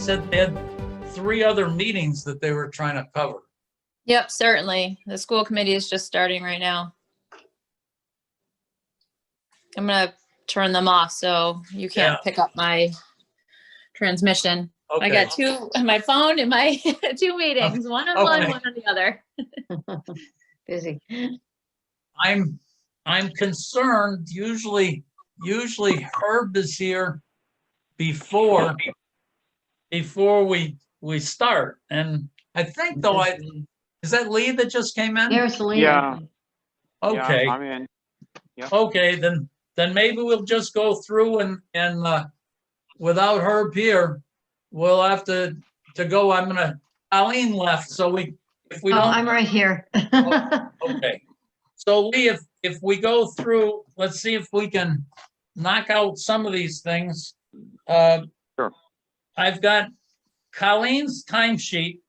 said they had 3 other meetings that they were trying to cover. Yep, certainly. The school committee is just starting right now. I'm gonna turn them off so you can't pick up my transmission. Okay. I got 2 on my phone and my 2 meetings, one on one, Okay. one on the other. Busy. I'm concerned, usually Herb is here before we start. And I think though, is that Lee that just came in? There's Lee. Yeah. Okay. Yeah, I'm in. Yep. Okay, then maybe we'll just go through and without Herb here, we'll have to go. Colleen left, so if we Oh, don't. I'm right here. Okay. So Lee, if we go through, let's see if we can knock out some of these things. Sure. I've got Colleen's timesheet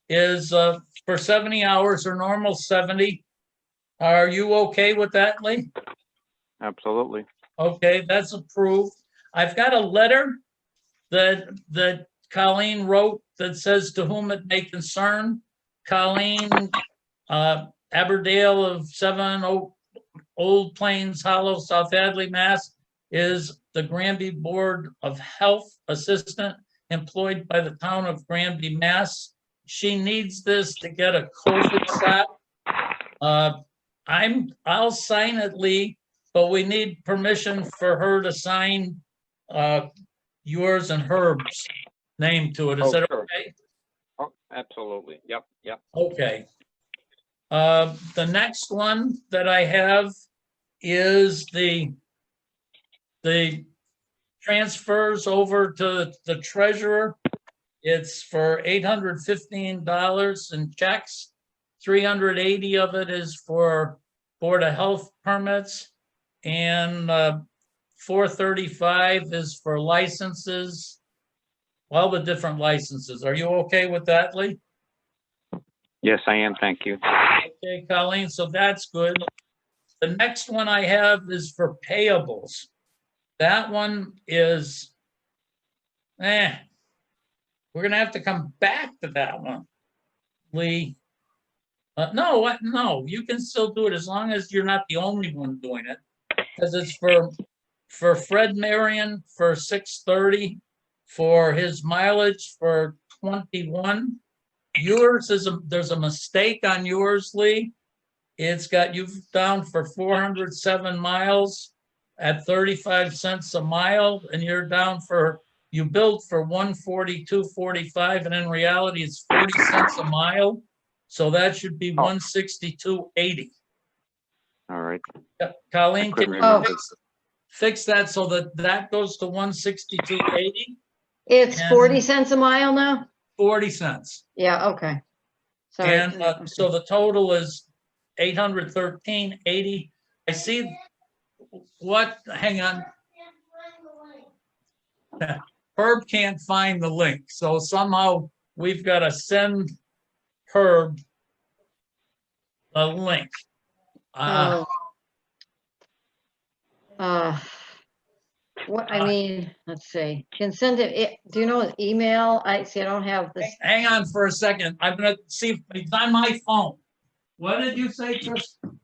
is for 70 hours or normal 70. Are you okay with that, Lee? Absolutely. Okay, that's approved. I've got a letter that Colleen wrote that says to whom it may concern. Colleen, Aberdale of 7 Old Plains Hollow, South Hadley, Mass. is the Granby Board of Health Assistant employed by the town of Granby, Mass. She needs this to get a COVID shot. I'll sign it, Lee, but we need permission for her to sign yours and Herb's name to it. Is that sure. okay? Oh, absolutely. Yep. Okay. The next one that I have is the transfers over to the treasurer. It's for $815 in checks. 380 of it is for Board of Health permits, and 435 is for licenses, all the different licenses. Are you okay with that, Lee? Yes, I am. Thank you. Okay, Colleen, so that's good. The next one I have is for payables. That one is, we're gonna have to come back to that one, Lee. No, you can still do it as long as you're not the only one doing it. Because it's for Fred Marion for 630, for his mileage for 21. Yours there's a mistake on yours, Lee. It's got you down for 407 miles at 35 cents a mile, and you're down for, you billed for 142.45, and in reality it's 40 cents a mile. So that should be 162.80. All right. Colleen, can couldn't remember. you fix that so that goes to 162.80? It's And- 40 cents a mile now? 40 cents. Yeah, okay. Sorry. And so the total is 813.80. I see hang on. Herb can't find the link. So somehow we've got to send Herb a link. What, I mean, let's see, can send it, do you know his email? I don't have this. Hang on for a second. I'm gonna see if it's on my phone. What did you say, Tristan?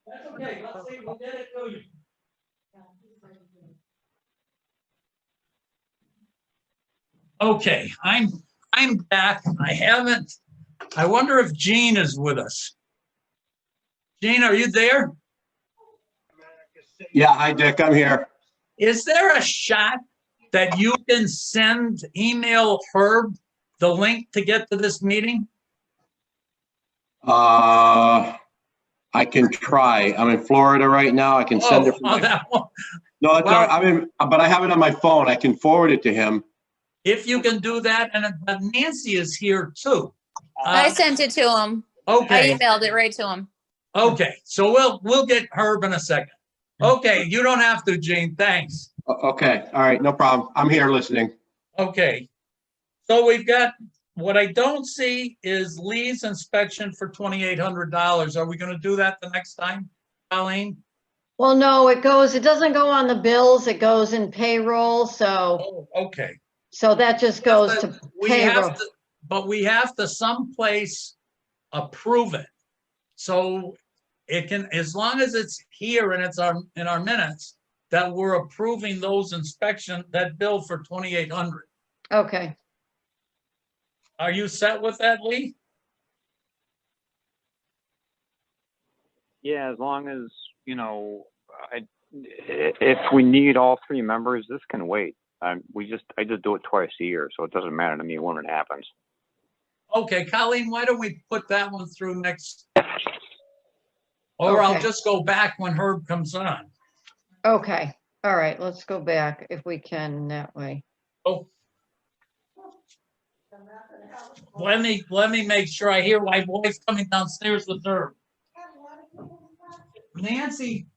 That's okay. Let's see. We'll get it to you. Okay, I'm back. I wonder if Jean is with us. Jean, are you there? Yeah, hi Dick, I'm here. Is there a shot that you can email Herb the link to get to this meeting? I can try. I'm in Florida right now. I can send it. That one. No, it's all right. But I have it on my phone. I can forward it to him. If you can do that, and Nancy is here too. I sent it to him. Okay. I emailed it right to him. Okay, so we'll get Herb in a second. Okay, you don't have to, Gene, thanks. Okay, all right, no problem. I'm here listening. Okay. So we've got, what I don't see is Lee's inspection for $2,800. Are we gonna do that the next time, Colleen? Well, no, it doesn't go on the bills, it goes in payroll, so, Oh, okay. that just goes to We have payroll. to, but we have to someplace approve it. So it can, as long as it's here and it's in our minutes, that we're approving those that bill for 2,800. Okay, Are you set with that, Lee? Yeah, as long as, you know, if we need all three members, this can wait. I just do it twice a year, so it doesn't matter to me when it happens. Okay, Colleen, why don't we put that one through next? Or I'll Okay. just go back when Herb comes on. okay, all right, let's go back if we can that way. Oh. Let me make sure I hear my voice coming downstairs with Herb. Nancy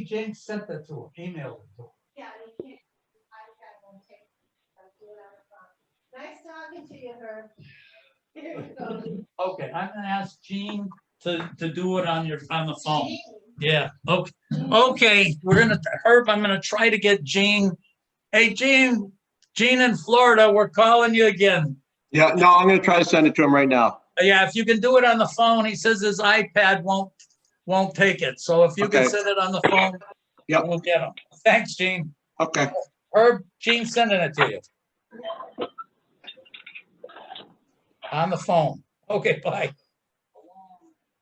Jenks sent that to her, emailed it to her. Yeah, you can't, iPad won't take, do it on the phone. Nice talking to you, Herb. Here you go. Okay, I'm gonna ask Jean to do it on the phone. Gene. Yeah, okay, okay, Herb, I'm gonna try to get Jean. Hey, Jean in Florida, we're calling you again. Yeah, no, I'm gonna try to send it to him right now. Yeah, if you can do it on the phone, he says his iPad won't take it. So if you can Okay. send it on the phone, Yep. we'll get him. Thanks, Gene. Okay, Herb, Gene sending it to you. On the phone. Okay, bye.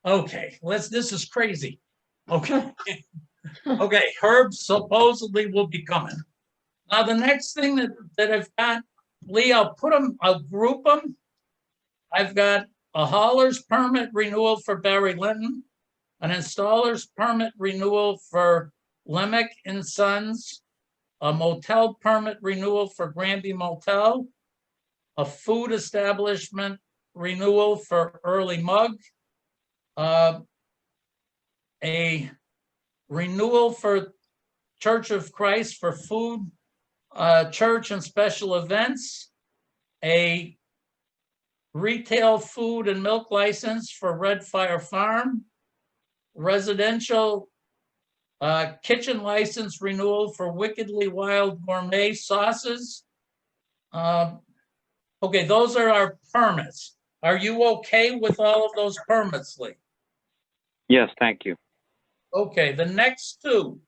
Okay, this is crazy. Okay. Okay, Herb supposedly will be coming. Now, the next thing that I've got, Lee, I'll group them. I've got a hauler's permit renewal for Barry Linton, an installer's permit renewal for Lemick and Sons, a motel permit renewal for Granby Motel, a food establishment renewal for Early Mug, a renewal for Church of Christ for food, church and special events, a retail food and milk license for Red Fire Farm, residential kitchen license renewal for Wickedly Wild Gourmet Sauces. Okay, those are our permits. Are you okay with all of those permits, Lee? Yes, thank you. Okay, the next two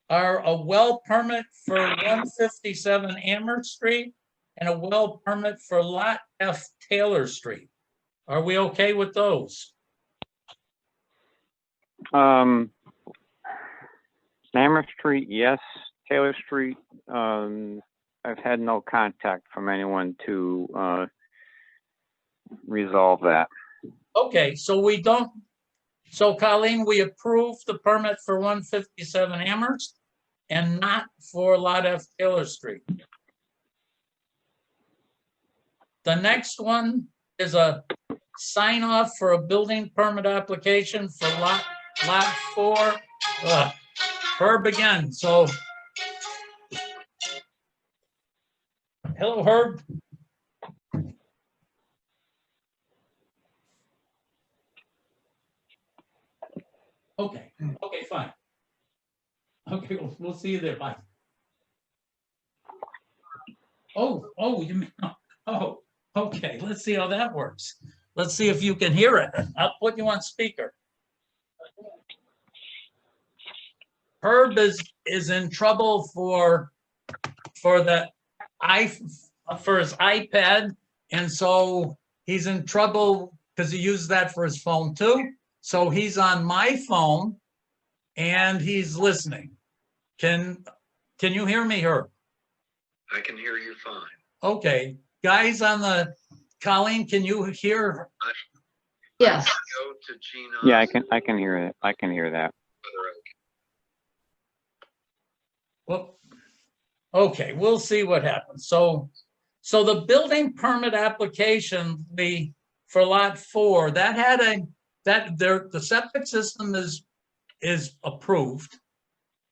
are a well permit for 157 Amherst Street and a well permit for Lot F Taylor Street. Are we okay with those? Amherst Street, yes. Taylor Street, I've had no contact from anyone to resolve that. Okay, so Colleen, we approved the permit for 157 Amherst and not for Lot F Taylor Street. The next one is a sign off for a building permit application for lot 4. Herb again, so. Hello, Herb. Okay, fine. Okay, we'll see you there, bye. Oh, you mean, oh, okay, let's see how that works. Let's see if you can hear it. I'll put you on speaker. Herb is in trouble for his iPad, and so he's in trouble because he used that for his phone too. So he's on my phone and he's listening. Can you hear me, Herb? I can hear you fine. Okay, guys Colleen, can you hear? Yes, Go to Gina. Yeah, I can hear it. I can hear that. Well, okay, we'll see what happens. So the building permit application for lot 4, the septic system is approved.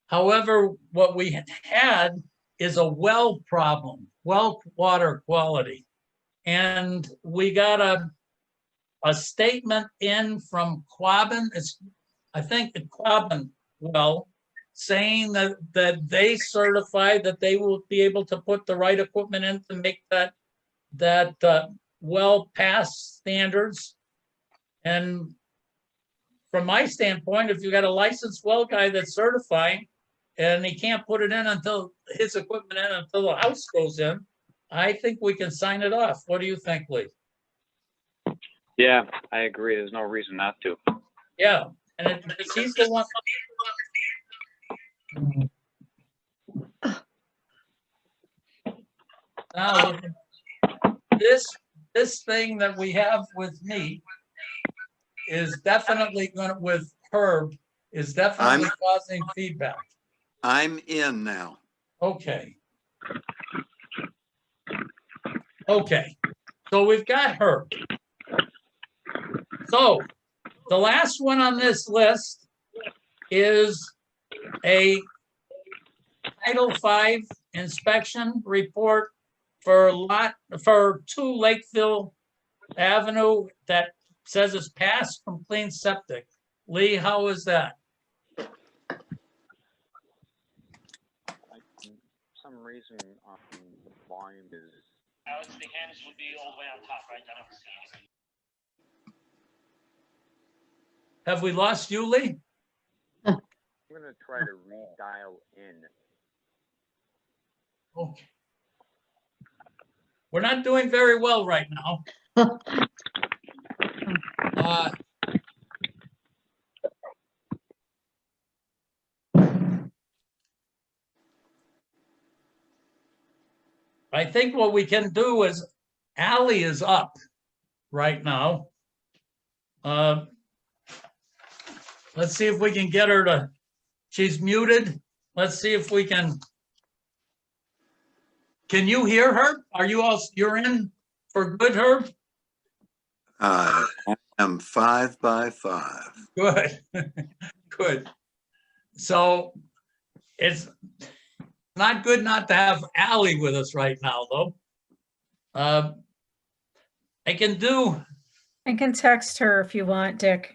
However, what we had is a well problem, well water quality. And we got a statement in from Quabbin, I think the Quabbin well, saying that they certify that they will be able to put the right equipment in to make that well pass standards. And from my standpoint, if you got a licensed well guy that's certifying and he can't put it in until his equipment in until the house goes in, I think we can sign it off. What do you think, Lee? Yeah, I agree. There's no reason not to. Yeah, and he's the one. Now, this thing that we have with me is definitely going to, with Herb, is definitely causing feedback. I'm in now. Okay. Okay, so we've got Herb. So the last one on this list is a Title V inspection report for 2 Lakeville Avenue that says it's passed from clean septic. Lee, how is that? For some reason, the volume is. Alex, the hands would be all the way on top, right? I don't see anything. Have we lost you, Lee? I'm gonna try to redial in. Okay. We're not doing very well right now. I think what we can do is Ally is up right now. Let's see if we can get her to, she's muted. Let's see if we can you hear her? Are you all, you're in for good, Herb? I am 5 by 5. Good, good. So it's not good not to have Ally with us right now, though. I can text her if you want, Dick.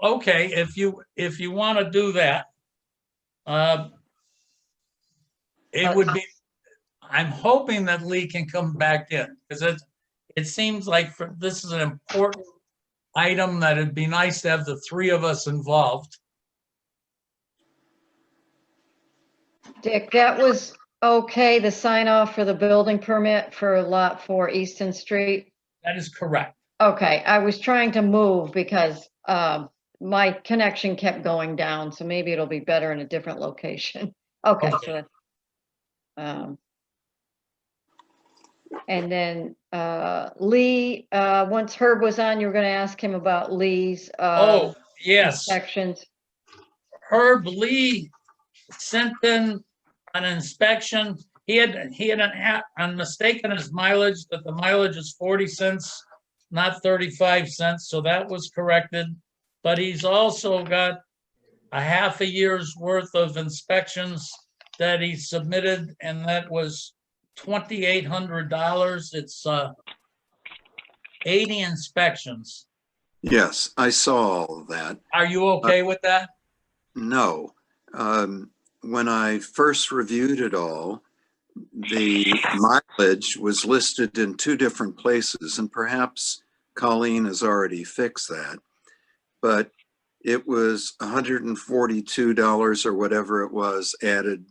Okay, if you want to do that. It would be, I'm hoping that Lee can come back in because it seems like this is an important item that it'd be nice to have the 3 of us involved. Dick, that was okay, the sign off for the building permit for Lot 4 Easton Street? That is correct. Okay, I was trying to move because my connection kept going down, so maybe it'll be better in a different location. Okay, so and then Lee, once Herb was on, you were going to ask him about Lee's Oh, yes. inspections. Herb Lee sent in an inspection. He had a mistake in his mileage, that the mileage is 40 cents, not 35 cents. So that was corrected. But he's also got a half a year's worth of inspections that he submitted, and that was $2,800. It's 80 inspections. Yes, I saw all of that. Are you okay with that? No. When I first reviewed it all, the mileage was listed in 2 different places, and perhaps Colleen has already fixed that. But it was $142 or whatever it was added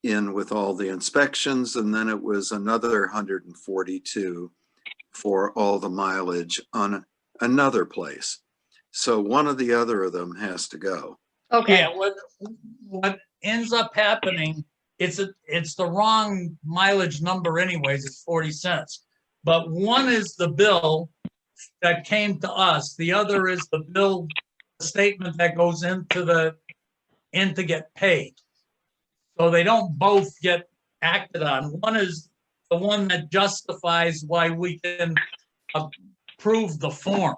in with all the inspections, and then it was another $142 for all the mileage on another place. So one or the other of them has to go. Okay. Yeah, what ends up happening, it's the wrong mileage number anyways, it's 40 cents. But one is the bill that came to us, the other is the bill statement that goes into to get paid. So they don't both get acted on. One is the one that justifies why we can approve the form.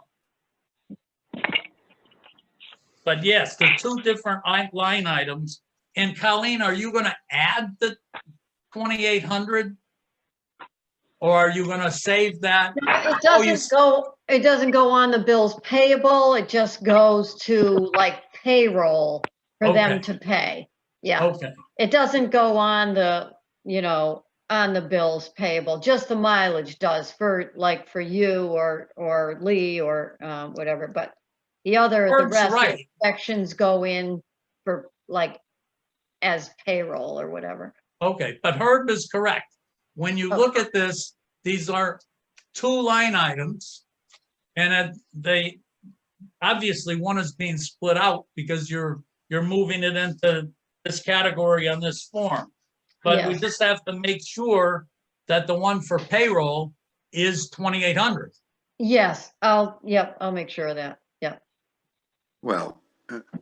But yes, the two different line items. And Colleen, are you gonna add the 2,800? Or are you gonna save that? It Oh, you doesn't go on the bills payable. It just goes to like payroll for them Okay. to pay. Yeah. Okay, It doesn't go on the, on the bills payable, just the mileage does for you or Lee or whatever, but the Herb's rest of the right. sections go in for like as payroll or whatever. Okay, but Herb is correct. When you look at this, these are two line items. And they, obviously one is being split out because you're moving it into this category on this form. But we Yes. just have to make sure that the one for payroll is 2,800. Yes, I'll make sure of that. Yeah. Well,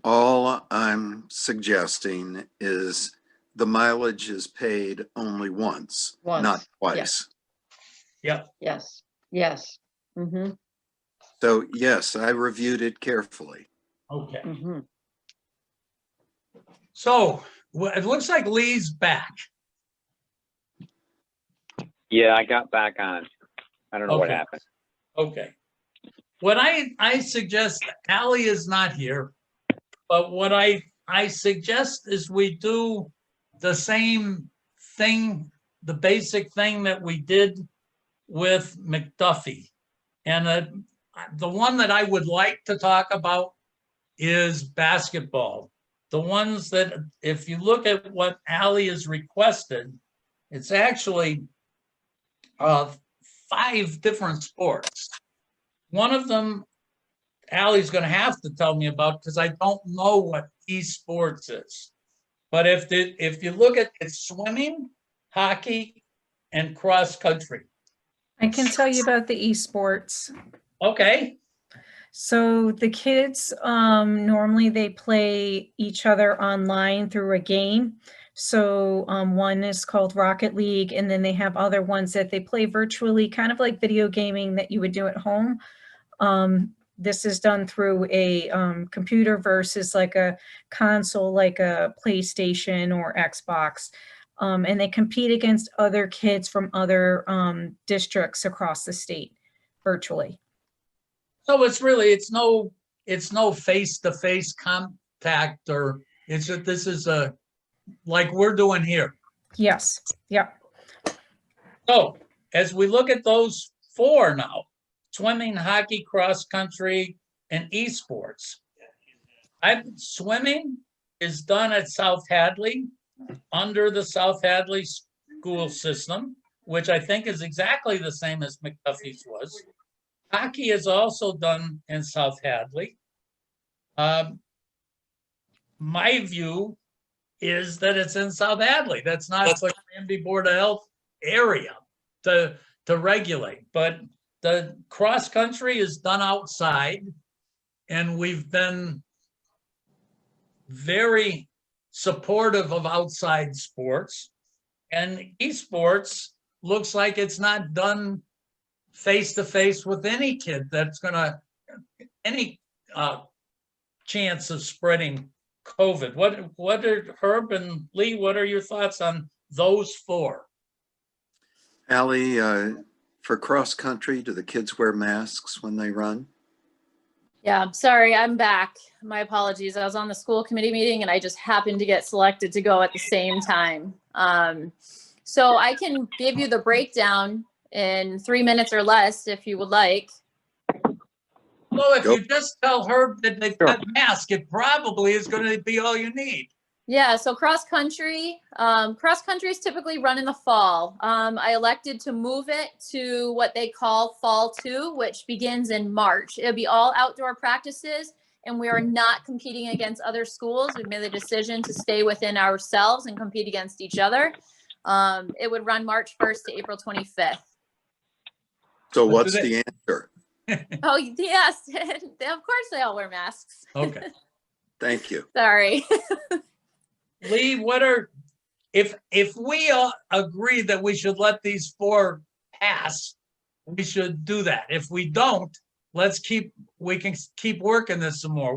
all I'm suggesting is the mileage is paid only once, Once, not yeah. twice. Yep. Yes. Mm-hmm. So yes, I reviewed it carefully. Okay. Mm-hmm. So it looks like Lee's back. Yeah, I got back on. I don't know what Okay. happened. Okay. What I suggest, Ally is not here, but what I suggest is we do the same thing, the basic thing that we did with McDuffie. And the one that I would like to talk about is basketball. The ones that, if you look at what Ally has requested, it's actually 5 different sports. One of them, Allie's going to have to tell me about because I don't know what esports is. But if you look at it, swimming, hockey, and cross country. I can tell you about the esports. Okay. So the kids, normally they play each other online through a game. So one is called Rocket League, and then they have other ones that they play virtually, kind of like video gaming that you would do at home. This is done through a computer versus like a console, like a PlayStation or Xbox. And they compete against other kids from other districts across the state virtually. So it's no face-to-face contact, or this is like we're doing here. Yes. Yep. So as we look at those 4 now, swimming, hockey, cross country, and esports. Swimming is done at South Hadley under the South Hadley school system, which I think is exactly the same as McDuffie's was. Hockey is also done in South Hadley. My view is that it's in South Hadley. That's not the Granby Board of Health area to regulate, but the cross country is done outside, and we've been very supportive of outside sports. And esports looks like it's not done face-to-face with any kid that's gonna any chance of spreading COVID. What are Herb and Lee, what are your thoughts on those 4? Ally, for cross country, do the kids wear masks when they run? Yeah, sorry, I'm back. My apologies. I was on the school committee meeting and I just happened to get selected to go at the same time. So I can give you the breakdown in 3 minutes or less if you would like. Well, if you just tell Herb that they've got masks, it probably is going to be all you need. Yeah, so cross country is typically run in the fall. I elected to move it to what they call Fall 2, which begins in March. It'll be all outdoor practices, and we are not competing against other schools. We've made the decision to stay within ourselves and compete against each other. It would run March 1st to April 25th. So what's the answer? Oh, yes. Of course they all wear masks. Okay. Thank you. Sorry. Lee, if we agree that we should let these 4 pass, we should do that. If we don't, we can keep working this some more.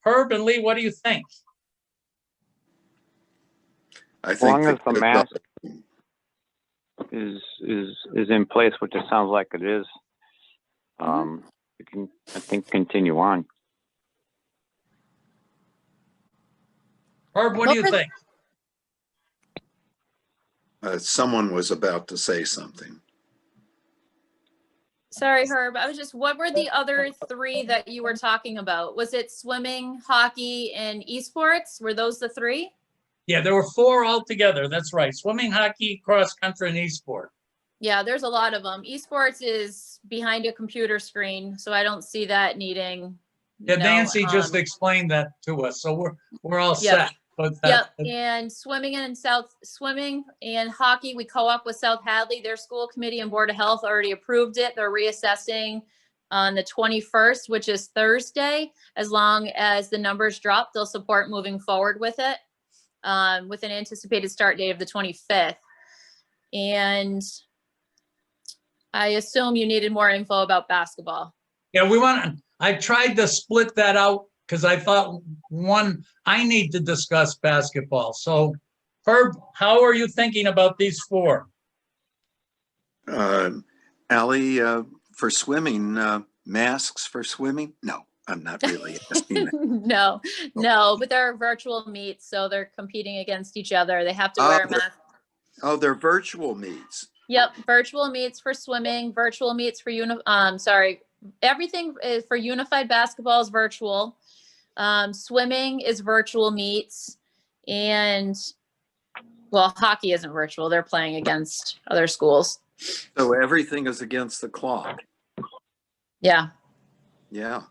Herb and Lee, what do you think? I As long think as the mask is in place, which it sounds like it is, we can, I think, continue on. Herb, what do you think? someone was about to say something. Sorry, Herb. I was just, what were the other three that you were talking about? Was it swimming, hockey, and esports? Were those the three? Yeah, there were 4 altogether. That's right. Swimming, hockey, cross country, and e-sport. Yeah, there's a lot of them. Esports is behind a computer screen, so I don't see that needing. Yeah, Nancy just explained that to us, so we're all set. But Yep, and swimming and hockey, we co-op with South Hadley. Their school committee and Board of Health already approved it. They're reassessing on the 21st, which is Thursday. As long as the numbers drop, they'll support moving forward with it, with an anticipated start date of the 25th. And I assume you needed more info about basketball. Yeah, I tried to split that out because I thought I need to discuss basketball. So Herb, how are you thinking about these 4? Ally, for swimming, masks for swimming? No, I'm not really asking that. No, but they're virtual meets, so they're competing against each other. They have to wear a mask. Oh, they're virtual meets. Yep, virtual meets for swimming, virtual meets for everything is for unified basketball is virtual. Swimming is virtual meets, and hockey isn't virtual. They're playing against other schools. So everything is against the clock. Yeah. Yeah.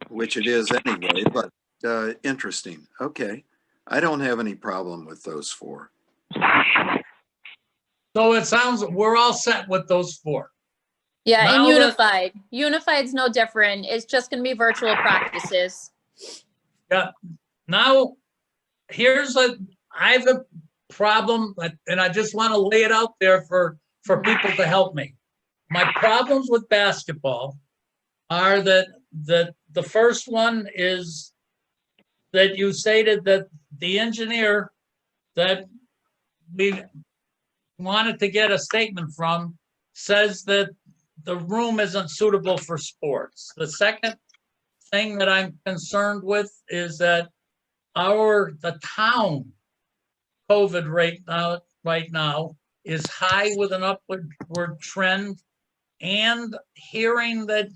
Which it is anyway, but interesting. Okay. I don't have any problem with those 4. So it sounds we're all set with those 4. Yeah, Now and unified. Unified's no different. It's just going to be virtual practices. Yeah. Now, I have a problem, and I just want to lay it out there for people to help me. My problems with basketball are that the first one is that you stated that the engineer that we wanted to get a statement from says that the room isn't suitable for sports. The second thing that I'm concerned with is that the town COVID rate right now is high with an upward trend, and hearing that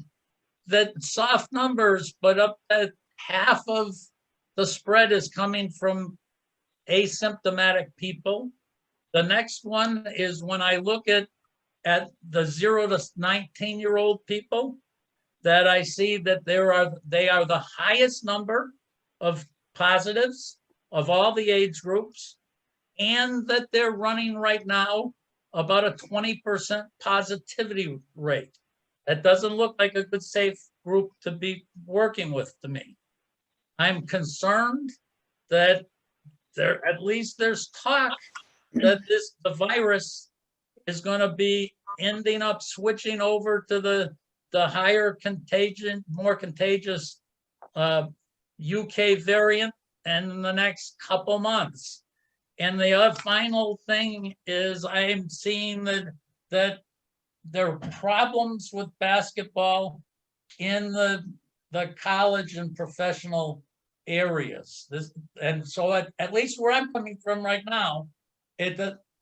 soft numbers, but up to half of the spread is coming from asymptomatic people. The next one is when I look at the 0 to 19-year-old people, that I see that they are the highest number of positives of all the age groups, and that they're running right now about a 20% positivity rate. That doesn't look like a good, safe group to be working with to me. I'm concerned that at least there's talk that the virus is going to be ending up switching over to the higher contagion, more contagious UK variant in the next couple months. And the other final thing is I'm seeing that there are problems with basketball in the college and professional areas. And so at least where I'm coming from right now,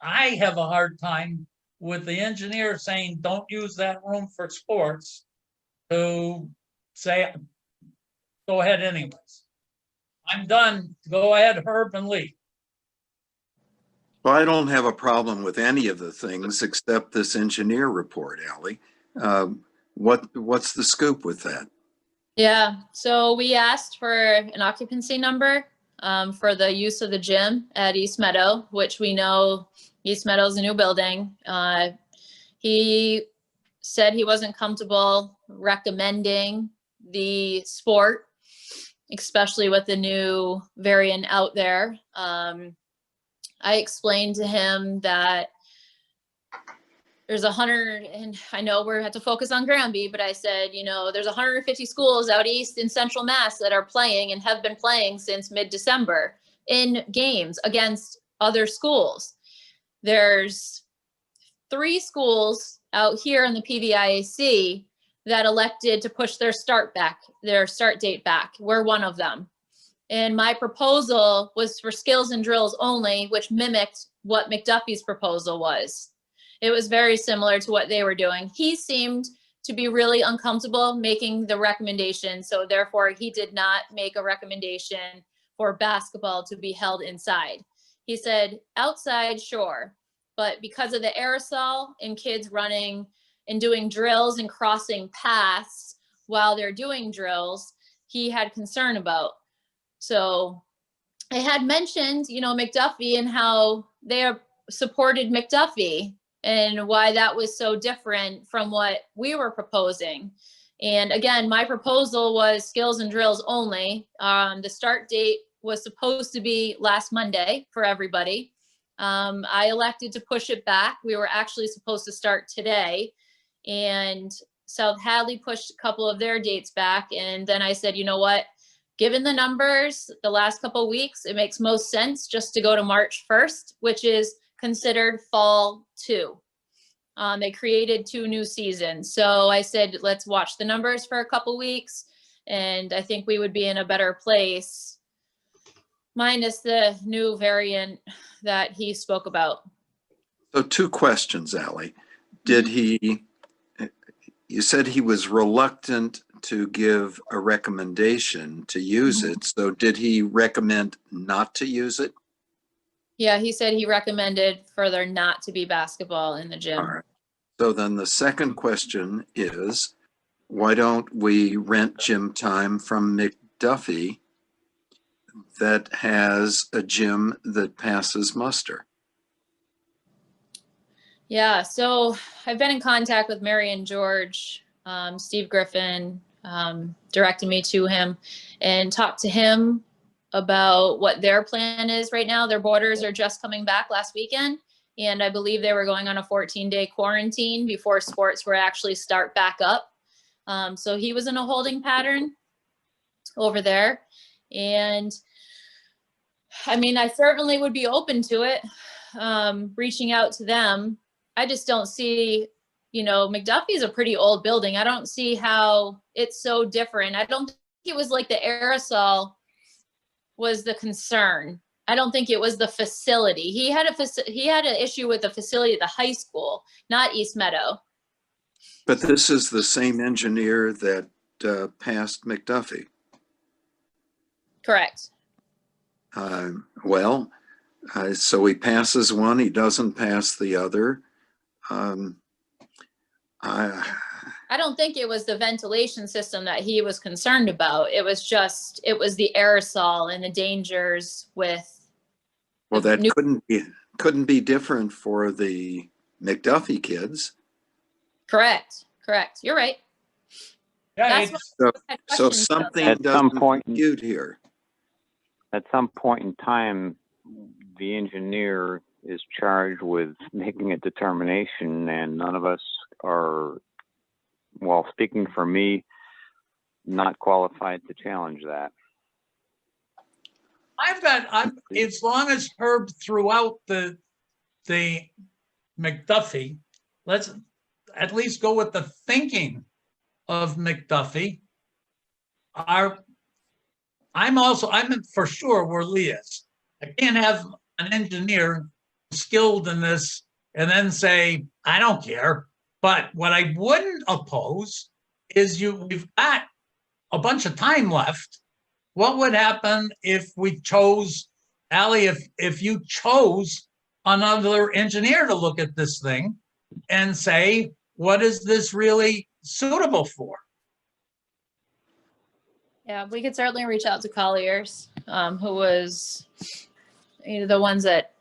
I have a hard time with the engineer saying, don't use that room for sports, to say, go ahead anyways. I'm done. Go ahead, Herb and Lee. Well, I don't have a problem with any of the things except this engineer report, Ally. What's the scoop with that? Yeah, so we asked for an occupancy number for the use of the gym at East Meadow, which we know East Meadow is a new building. He said he wasn't comfortable recommending the sport, especially with the new variant out there. I explained to him that there's 100, and I know we're have to focus on Granby, but I said, there's 150 schools out east in Central Mass that are playing and have been playing since mid-December in games against other schools. There's 3 schools out here in the PVIAC that elected to push their start date back. We're one of them. And my proposal was for skills and drills only, which mimicked what McDuffie's proposal was. It was very similar to what they were doing. He seemed to be really uncomfortable making the recommendation. So therefore he did not make a recommendation for basketball to be held inside. He said outside, sure. But because of the aerosol and kids running and doing drills and crossing paths while they're doing drills, he had concern about. So I had mentioned, McDuffie and how they supported McDuffie and why that was so different from what we were proposing. And again, my proposal was skills and drills only. The start date was supposed to be last Monday for everybody. I elected to push it back. We were actually supposed to start today, and South Hadley pushed a couple of their dates back. And then I said, you know what? Given the numbers the last couple of weeks, it makes most sense just to go to March 1st, which is considered fall 2. They created 2 new seasons. So I said, let's watch the numbers for a couple weeks. And I think we would be in a better place, minus the new variant that he spoke about. So 2 questions, Ally. You said he was reluctant to give a recommendation to use it. So did he recommend not to use it? Yeah, he said he recommended for there not to be basketball in the gym. All right. So then the second question is, why don't we rent gym time from McDuffie that has a gym that passes muster? Yeah, so I've been in contact with Mary and George. Steve Griffin directed me to him and talked to him about what their plan is right now. Their borders are just coming back last weekend, and I believe they were going on a 14-day quarantine before sports were actually start back up. So he was in a holding pattern over there. And I mean, I certainly would be open to it, reaching out to them. I just don't see, McDuffie is a pretty old building. I don't see how it's so different. I don't think it was like the aerosol was the concern. I don't think it was the facility. He had an issue with the facility at the high school, not East Meadow. But this is the same engineer that passed McDuffie. Correct. So he passes one, he doesn't pass the other. I don't think it was the ventilation system that he was concerned about. It was the aerosol and the dangers with. Well, that couldn't be different for the McDuffie kids. Correct. You're right. Yeah, That's So something At some doesn't point- compute here. At some point in time, the engineer is charged with making a determination, and none of us are, well, speaking for me, not qualified to challenge that. as long as Herb threw out the McDuffie, let's at least go with the thinking of McDuffie. I'm for sure where Lee is. I can't have an engineer skilled in this and then say, I don't care. But what I wouldn't oppose is we've got a bunch of time left. What would happen if we chose, Ally, if you chose another engineer to look at this thing and say, what is this really suitable for? Yeah, we could certainly reach out to Colliers, who was the ones that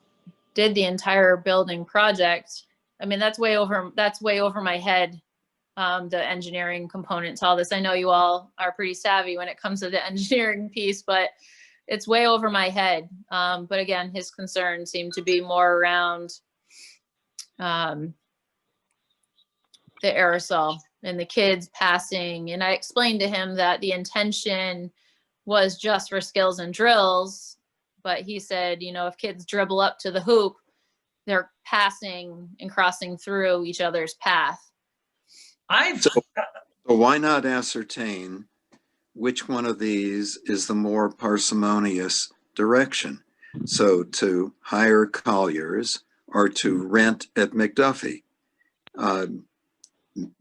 did the entire building project. I mean, that's way over my head, the engineering component to all this. I know you all are pretty savvy when it comes to the engineering piece, but it's way over my head. But again, his concerns seem to be more around the aerosol and the kids passing. And I explained to him that the intention was just for skills and drills, but he said, you know, if kids dribble up to the hoop, they're passing and crossing through each other's path. So why not ascertain which one of these is the more parsimonious direction? So to hire Colliers or to rent at McDuffie?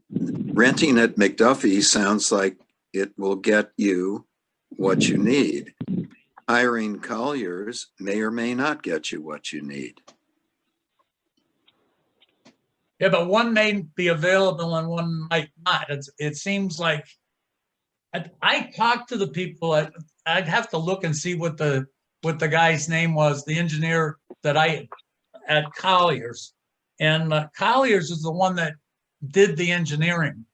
Renting at McDuffie sounds like it will get you what you need. Hiring Colliers may or may not get you what you need. Yeah, but one may be available and one might not. It seems like I talked to the people. I'd have to look and see what the guy's name was, the engineer that at Colliers, and Colliers is the one that did the engineering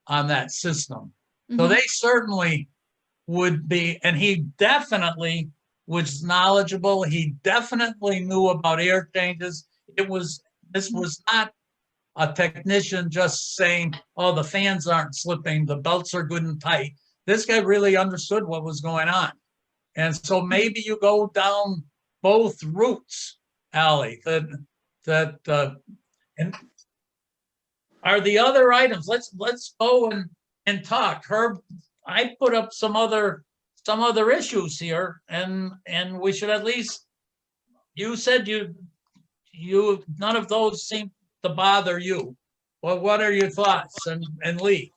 on that system. So they certainly would be, and he definitely was knowledgeable. He definitely knew about air changes. This was not a technician just saying, oh, the fans aren't slipping, the belts are good and tight. This guy really understood what was going on. And so maybe you go down both routes, Ally, and are the other items, let's go and talk. Herb, I put up some other issues here, and we should at least, you said you none of those seem to bother you. Well, what are your thoughts? And Lee?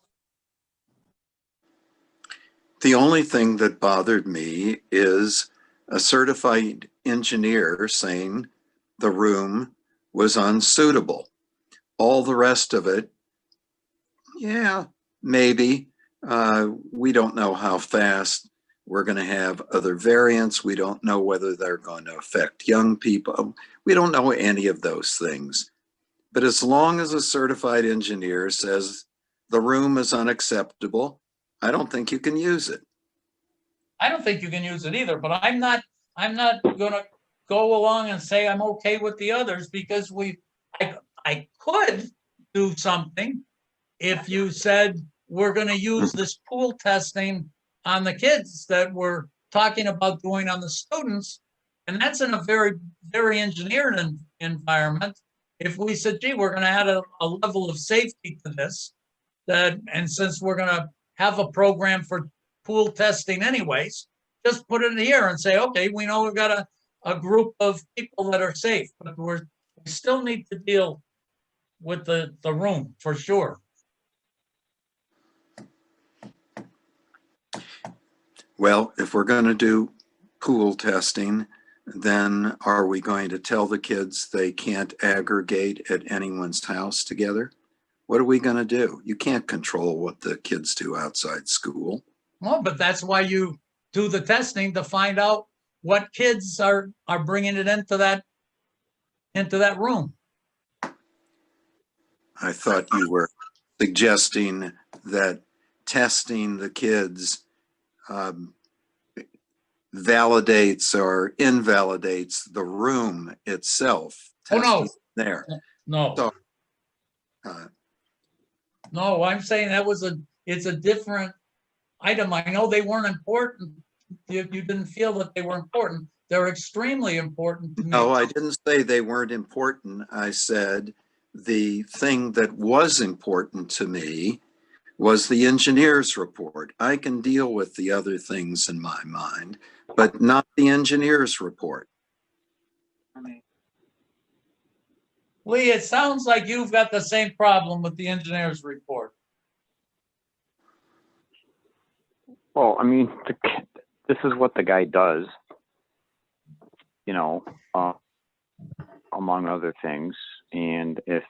The only thing that bothered me is a certified engineer saying the room was unsuitable. All the rest of it, yeah, maybe. We don't know how fast we're going to have other variants. We don't know whether they're going to affect young people. We don't know any of those things. But as long as a certified engineer says the room is unacceptable, I don't think you can use it. I don't think you can use it either, but I'm not going to go along and say I'm okay with the others, because I could do something if you said we're going to use this pool testing on the kids that we're talking about doing on the students, and that's in a very, very engineered environment. If we said, gee, we're going to add a level of safety to this, and since we're going to have a program for pool testing anyways, just put it here and say, okay, we know we've got a group of people that are safe, but we still need to deal with the room for sure. Well, if we're going to do pool testing, then are we going to tell the kids they can't aggregate at anyone's house together? What are we going to do? You can't control what the kids do outside school. Well, but that's why you do the testing, to find out what kids are bringing it into that room. I thought you were suggesting that testing the kids validates or invalidates the room itself. Oh, no. There. No. So, no, I'm saying it's a different item. I know they weren't important. You didn't feel that they were important. They're extremely important to me. No, I didn't say they weren't important. I said the thing that was important to me was the engineer's report. I can deal with the other things in my mind, but not the engineer's report. Lee, it sounds like you've got the same problem with the engineer's report. Well, I mean, this is what the guy does, you know, among other things. And if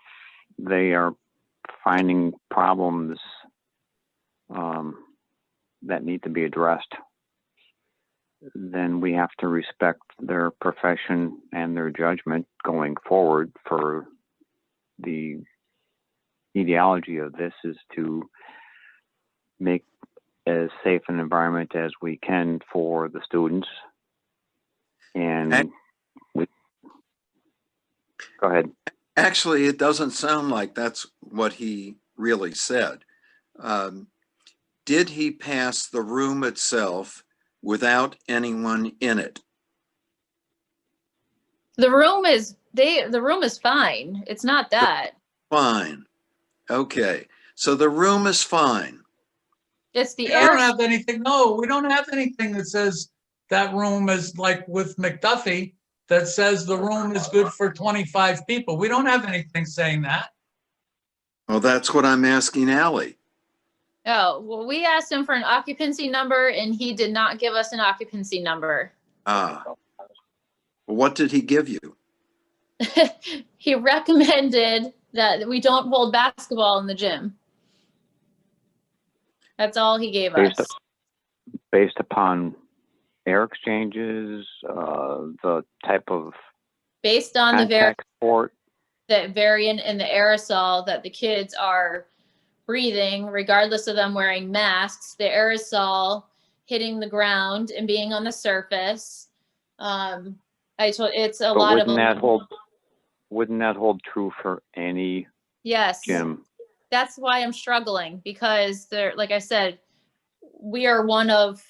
they are finding problems that need to be addressed, then we have to respect their profession and their judgment going forward. For the ideology of this is to make as safe an environment as we can for the students. And go ahead. Actually, it doesn't sound like that's what he really said. Did he pass the room itself without anyone in it? The room is fine. It's not that. Fine. Okay. So the room is fine. It's We the don't air. have anything, no, we don't have anything that says that room is like with McDuffie, that says the room is good for 25 people. We don't have anything saying that. Well, that's what I'm asking Ally. Oh, well, we asked him for an occupancy number and he did not give us an occupancy number. Ah. What did he give you? He recommended that we don't hold basketball in the gym. That's all he gave us. Based upon air exchanges, the type of Based on contact sport. the variant in the aerosol that the kids are breathing, regardless of them wearing masks, the aerosol hitting the ground and being on the surface. It's a But lot of wouldn't that hold true for any yes. gym? That's why I'm struggling, because like I said, we are one of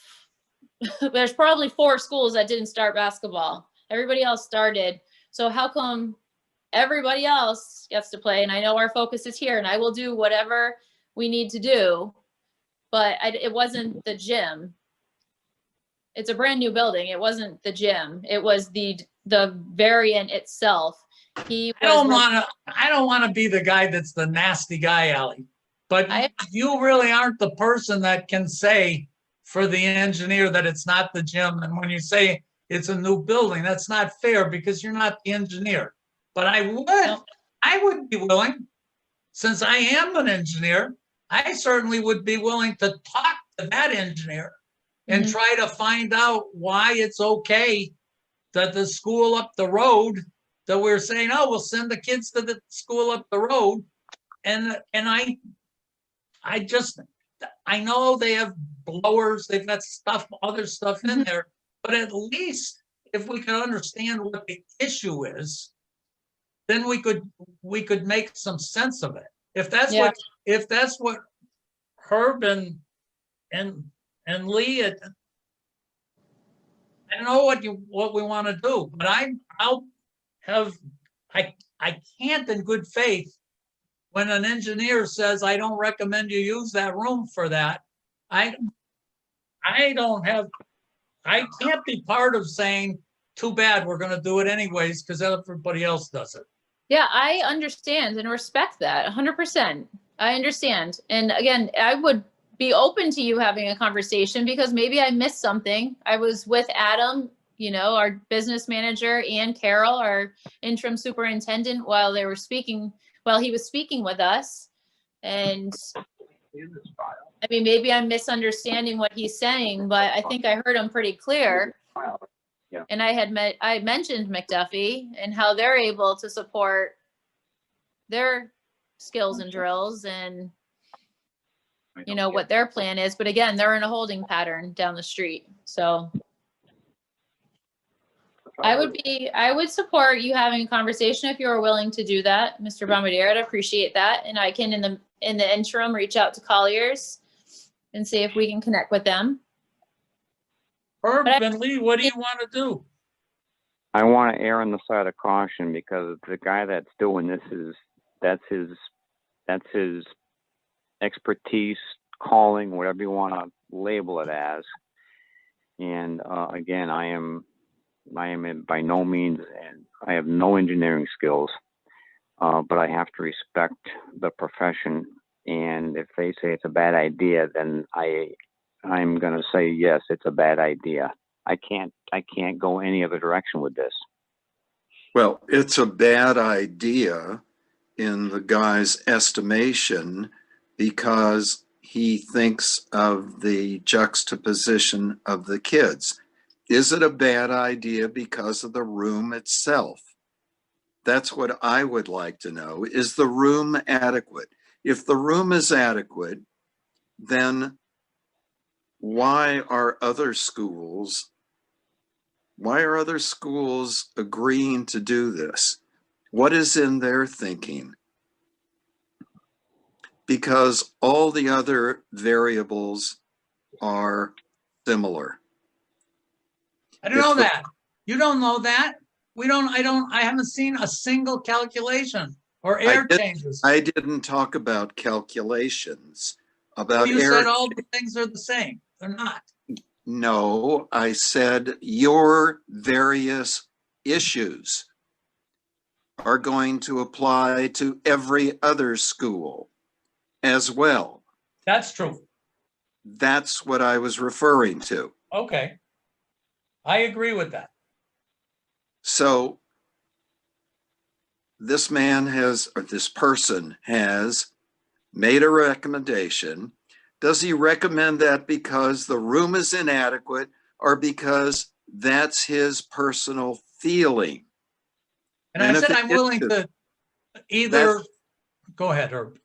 there's probably 4 schools that didn't start basketball. Everybody else started. So how come everybody else gets to play? And I know our focus is here and I will do whatever we need to do, but it wasn't the gym. It's a brand new building. It wasn't the gym. It was the variant itself. I don't want to be the guy that's the nasty guy, Ally. But you really aren't the person that can say for the engineer that it's not the gym. And when you say it's a new building, that's not fair because you're not the engineer. But I would be willing, since I am an engineer, I certainly would be willing to talk to that engineer and try to find out why it's okay that the school up the road, that we're saying, oh, we'll send the kids to the school up the road. And I know they have blowers, they've got other stuff in there, but at least if we could understand what the issue is, then we could make some sense of it. If that's what Herb and Lee, I don't know what we want to do, but I can't in good faith, when an engineer says, I don't recommend you use that room for that, I can't be part of saying, too bad, we're going to do it anyways because everybody else does it. Yeah, I understand and respect that 100%. I understand. And again, I would be open to you having a conversation because maybe I missed something. I was with Adam, our business manager, and Carol, our interim superintendent, while he was speaking with us. And I mean, maybe I'm misunderstanding what he's saying, but I think I heard him pretty clear. Yeah. And I mentioned McDuffie and how they're able to support their skills and drills and what their plan is. But again, they're in a holding pattern down the street. So I would support you having a conversation if you were willing to do that, Mr. Bombardier. I'd appreciate that. And I can in the interim reach out to Colliers and see if we can connect with them. Herb and Lee, what do you want to do? I want to err on the side of caution because the guy that's doing this that's his expertise, calling, whatever you want to label it as. And again, I am by no means, and I have no engineering skills, but I have to respect the profession. And if they say it's a bad idea, then I'm going to say, yes, it's a bad idea. I can't go any other direction with this. Well, it's a bad idea in the guy's estimation because he thinks of the juxtaposition of the kids. Is it a bad idea because of the room itself? That's what I would like to know. Is the room adequate? If the room is adequate, then why are other schools agreeing to do this? What is in their thinking? because all the other variables are similar. I don't know If the- that. You don't know that. I haven't seen a single calculation or air changes. I didn't talk about calculations, about You air. said all the things are the same. They're not. No, I said your various issues are going to apply to every other school as well. That's true. That's what I was referring to. Okay. I agree with that. So this man has, or this person has made a recommendation. Does he recommend that because the room is inadequate or because that's his personal feeling? And I if said it I'm willing is, to either, that's- go ahead, Herb.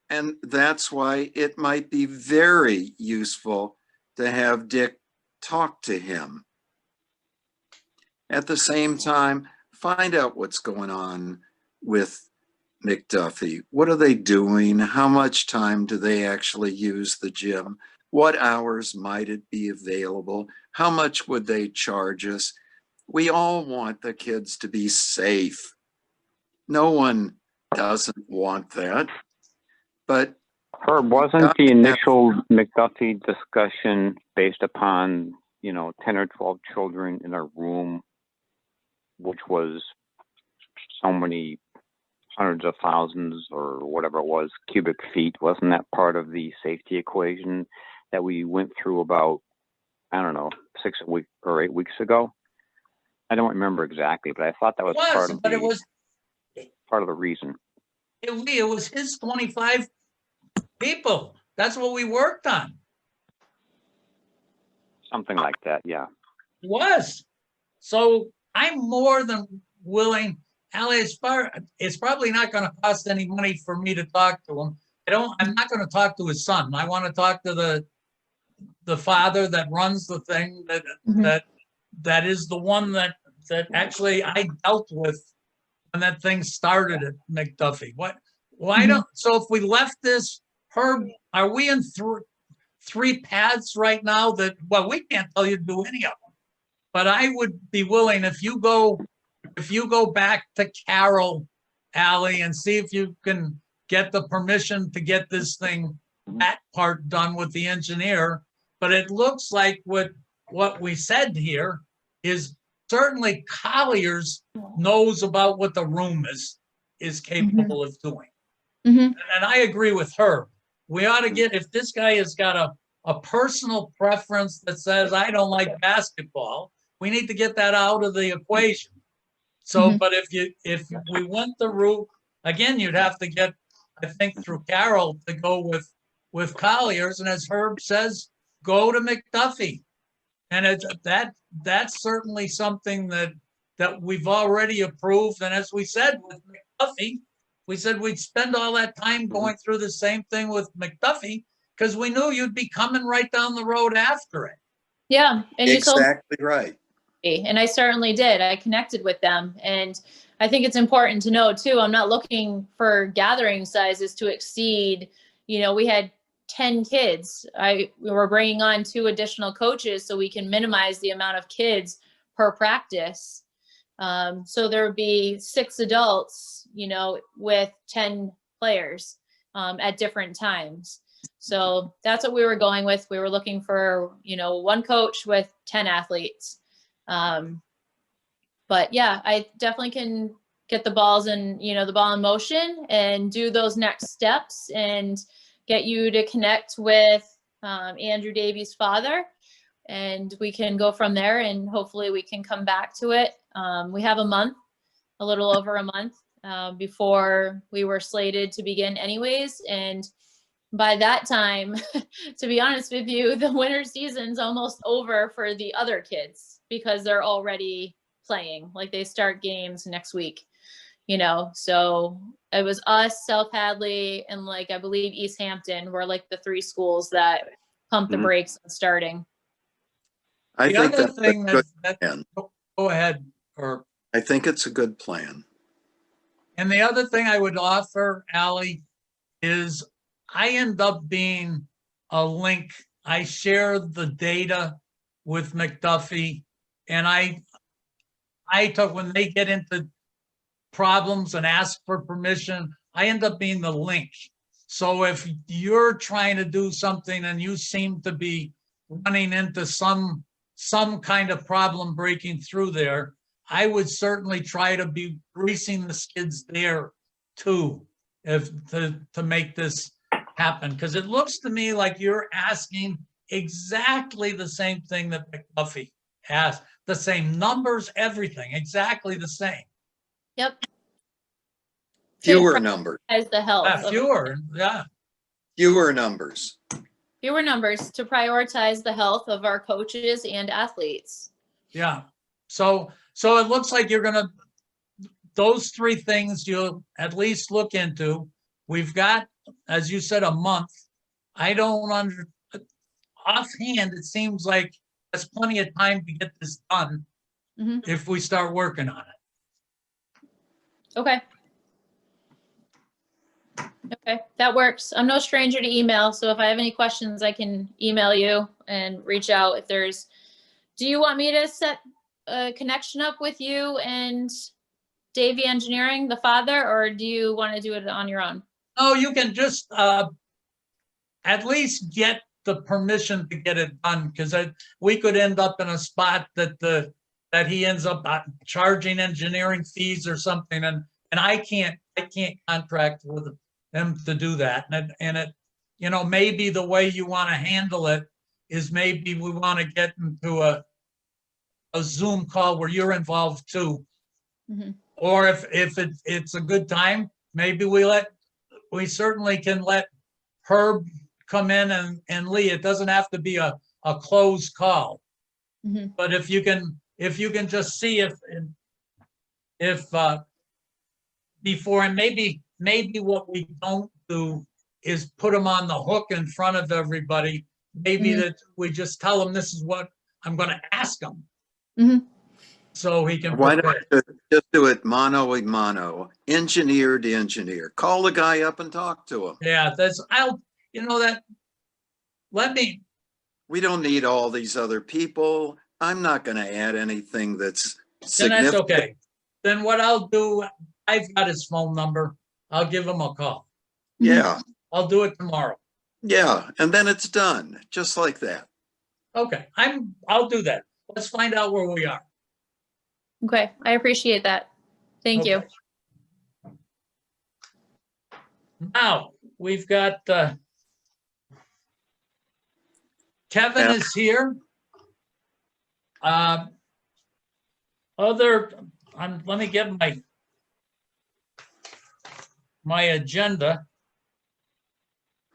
And that's why it might be very useful to have Dick talk to him. At the same time, find out what's going on with McDuffie. What are they doing? How much time do they actually use the gym? What hours might it be available? How much would they charge us? We all want the kids to be safe. No one doesn't want that. But Herb, wasn't the initial McDuffie discussion based upon, 10 or 12 children in a room, which was so many hundreds of thousands or whatever it was, cubic feet? Wasn't that part of the safety equation that we went through about, I don't know, 6 weeks or 8 weeks ago? I don't remember exactly, but I thought that was part of part of the reason. It was his 25 people. That's what we worked on. Something like that, yeah. It was. So I'm more than willing. Allie, it's probably not going to cost any money for me to talk to him. I'm not going to talk to his son. I want to talk to the father that runs the thing that is the one that actually I dealt with when that thing started at McDuffie. So if we left this, Herb, are we in three paths right now we can't tell you to do any of them, but I would be willing if you go back to Carol, Allie, and see if you can get the permission to get that part done with the engineer. But it looks like what we said here is certainly Colliers knows about what the room is capable of doing. And I agree with her. We ought to if this guy has got a personal preference that says, I don't like basketball, we need to get that out of the equation. So, but if we went the route, again, you'd have to get, I think, through Carol to go with Colliers. And as Herb says, go to McDuffie. And that's certainly something that we've already approved. And as we said with McDuffie, we said we'd spend all that time going through the same thing with McDuffie because we knew you'd be coming right down the road after it. Yeah. And exactly right. And I certainly did. I connected with them. And I think it's important to know too, I'm not looking for gathering sizes to exceed, we had 10 kids. We were bringing on 2 additional coaches so we can minimize the amount of kids per practice. So there would be 6 adults, with 10 players at different times. So that's what we were going with. We were looking for, 1 coach with 10 athletes. But yeah, I definitely can get the ball in motion and do those next steps and get you to connect with Andrew Davies' father, and we can go from there, and hopefully we can come back to it. We have a little over a month before we were slated to begin anyways. And by that time, to be honest with you, the winter season's almost over for the other kids because they're already playing. Like they start games next week, so it was us, South Hadley, and I believe East Hampton were the 3 schools that pumped the brakes on starting. I think other that's thing a good that plan. Go ahead, or I think it's a good plan. And the other thing I would offer, Allie, is I end up being a link. I share the data with McDuffie, and I took, when they get into problems and ask for permission, I end up being the link. So if you're trying to do something and you seem to be running into some kind of problem breaking through there, I would certainly try to be greasing the skids there too, if to make this happen. Because it looks to me like you're asking exactly the same thing that McDuffie asked, the same numbers, everything, exactly the same. Yep. Fewer numbers, As the health. of- Fewer, yeah. fewer numbers. Fewer numbers to prioritize the health of our coaches and athletes. Yeah. So it looks like you're gonna, those three things you'll at least look into. We've got, as you said, a month. I don't offhand, it seems like there's plenty of time to get this done Mhm. if we start working on it. Okay. Okay, that works. I'm no stranger to email, so if I have any questions, I can email you and reach out if there's, do you want me to set a connection up with you and Davey Engineering, the father, or do you want to do it on your own? No, you can just at least get the permission to get it done, because we could end up in a spot that he ends up charging engineering fees or something, and I can't contract with him to do that. And it, you know, maybe the way you want to handle it is maybe we want to get into a Zoom call where you're involved too. Mhm. Or if it's a good time, maybe we certainly can let Herb come in and Lee. It doesn't have to be a closed call. Mhm. But if you can just see if before, and maybe what we don't do is put them on the hook in front of everybody. Maybe Mhm. that we just tell them this is what I'm going to ask them. Mhm. So he can Why prepare. don't you just do it mano a mano, engineer to engineer? Call the guy up and talk to him. Yeah, let me, We don't need all these other people. I'm not going to add anything that's then that's significant. okay. Then what I'll do, I've got his phone number. I'll give him a call. Yeah, I'll do it tomorrow. yeah. And then it's done, just like that. Okay, I'll do that. Let's find out where we are. Okay, I appreciate that. Thank you. Okay. Now, we've got, Kevin is here. Let me get my agenda.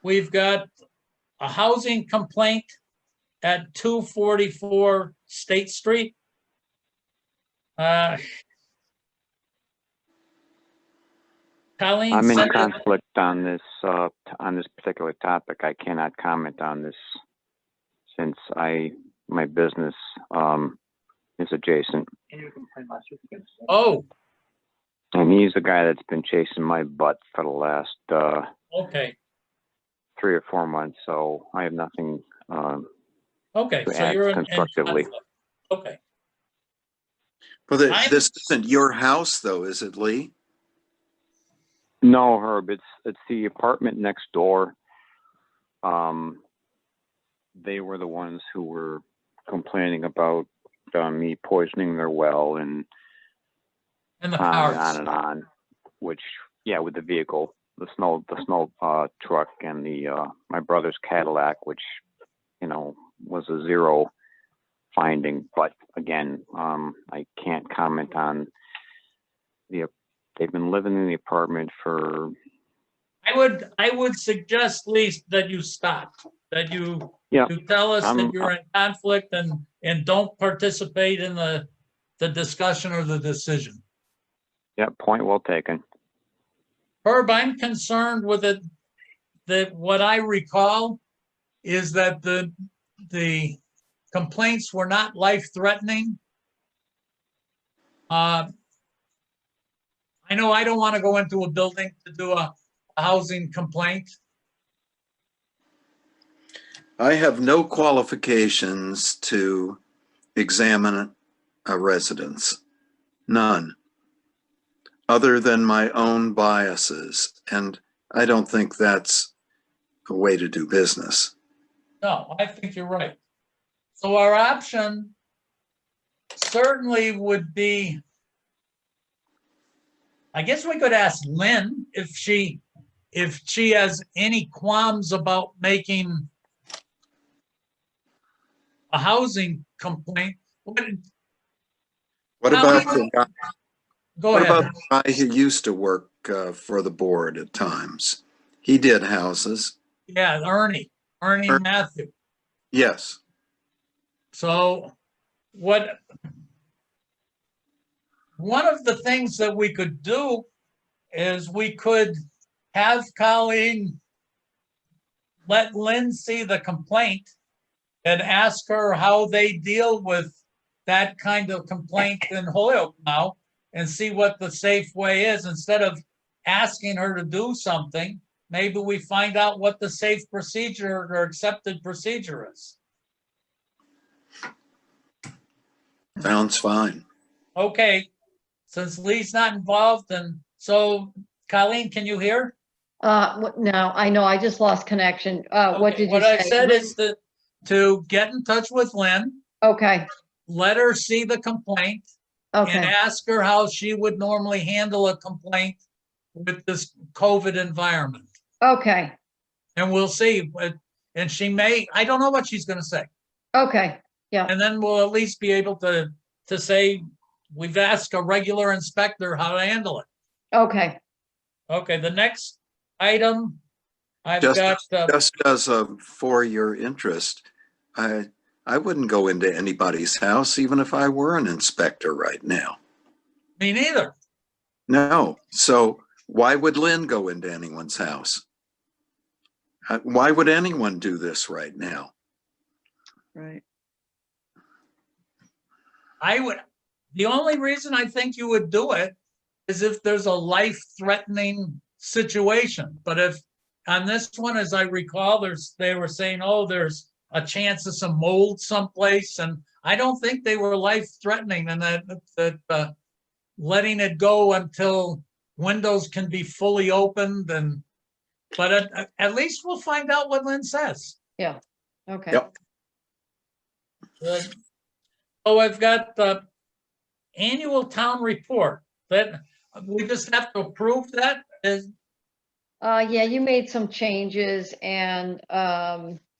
We've got a housing complaint at 244 State Street. Colleen I'm in sent it. conflict on this particular topic. I cannot comment on this since my business is adjacent. Oh, And he's the guy that's been chasing my butt for the last okay. 3 or 4 months. So I have nothing. Okay, To so add you're in constructively. conflict. Okay. Well, this isn't your house though, is it, Lee? No, Herb. It's the apartment next door. They were the ones who were complaining about me poisoning their well and And the on and on cars. and on. Which, yeah, with the vehicle, the snow truck, and the my brother's Cadillac, which was a zero finding. But again, I can't comment on they've been living in the apartment for. I would suggest, Lee, that you stop, that you tell us that you're in conflict and don't participate in the discussion or the decision. Yeah, point well taken. Herb, I'm concerned with it, that what I recall is that the complaints were not life-threatening. I know I don't want to go into a building to do a housing complaint. I have no qualifications to examine a residence. None. Other than my own biases. And I don't think that's a way to do business. No, I think you're right. So our option certainly would be, I guess we could ask Lynn if she has any qualms about making a housing complaint. What about the guy, Go what ahead. about the guy who used to work for the board at times? He did houses. Yeah, Ernie Matthew. Yes. So one of the things that we could do is we could have Colleen let Lynn see the complaint and ask her how they deal with that kind of complaint in Holyoke now and see what the safe way is. Instead of asking her to do something, maybe we find out what the safe procedure or accepted procedure is. Sounds fine. Okay, since Lee's not involved, and so Colleen, can you hear? No, I know, I just lost connection. What Okay, did you what say? I said is that to get in touch with Lynn, Okay, let her see the complaint, and okay, ask her how she would normally handle a complaint with this COVID environment. okay, And we'll see. And she may, I don't know what she's going to say. okay, yeah, And then we'll at least be able to say, we've asked a regular inspector how to handle it. okay. Okay, the next item I've Just, got, just as for your interest, I wouldn't go into anybody's house, even if I were an inspector right now. me neither. No. So why would Lynn go into anyone's house? Why would anyone do this right now? Right. The only reason I think you would do it is if there's a life-threatening situation. But if on this one, as I recall, they were saying, oh, there's a chance of some mold someplace, and I don't think they were life-threatening, and that letting it go until windows can be fully opened, but at least we'll find out what Lynn says. Yeah, okay. Yep. Good. So I've got the annual town report that we just have to approve that. Yeah, you made some changes and,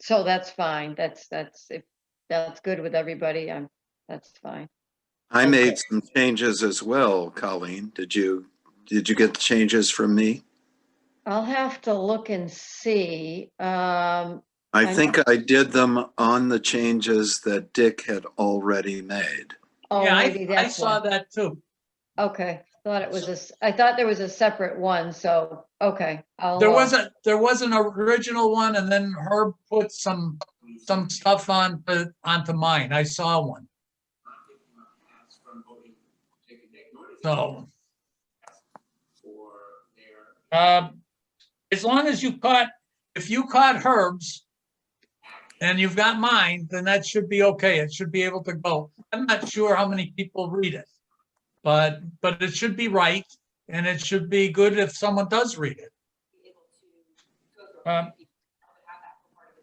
so that's fine. If that's good with everybody, that's fine. I made some changes as well, Colleen. Did you get the changes from me? I'll have to look and see. I think I did them on the changes that Dick had already made. Oh, Yeah, maybe I that's saw why. that too. Okay, I thought there was a separate one, so, okay. There was an original one, and then Herb put some stuff onto mine. I saw one. So, as long as if you caught Herb's and you've got mine, then that should be okay. It should be able to go. I'm not sure how many people read it, but it should be right, and it should be good if someone does read it.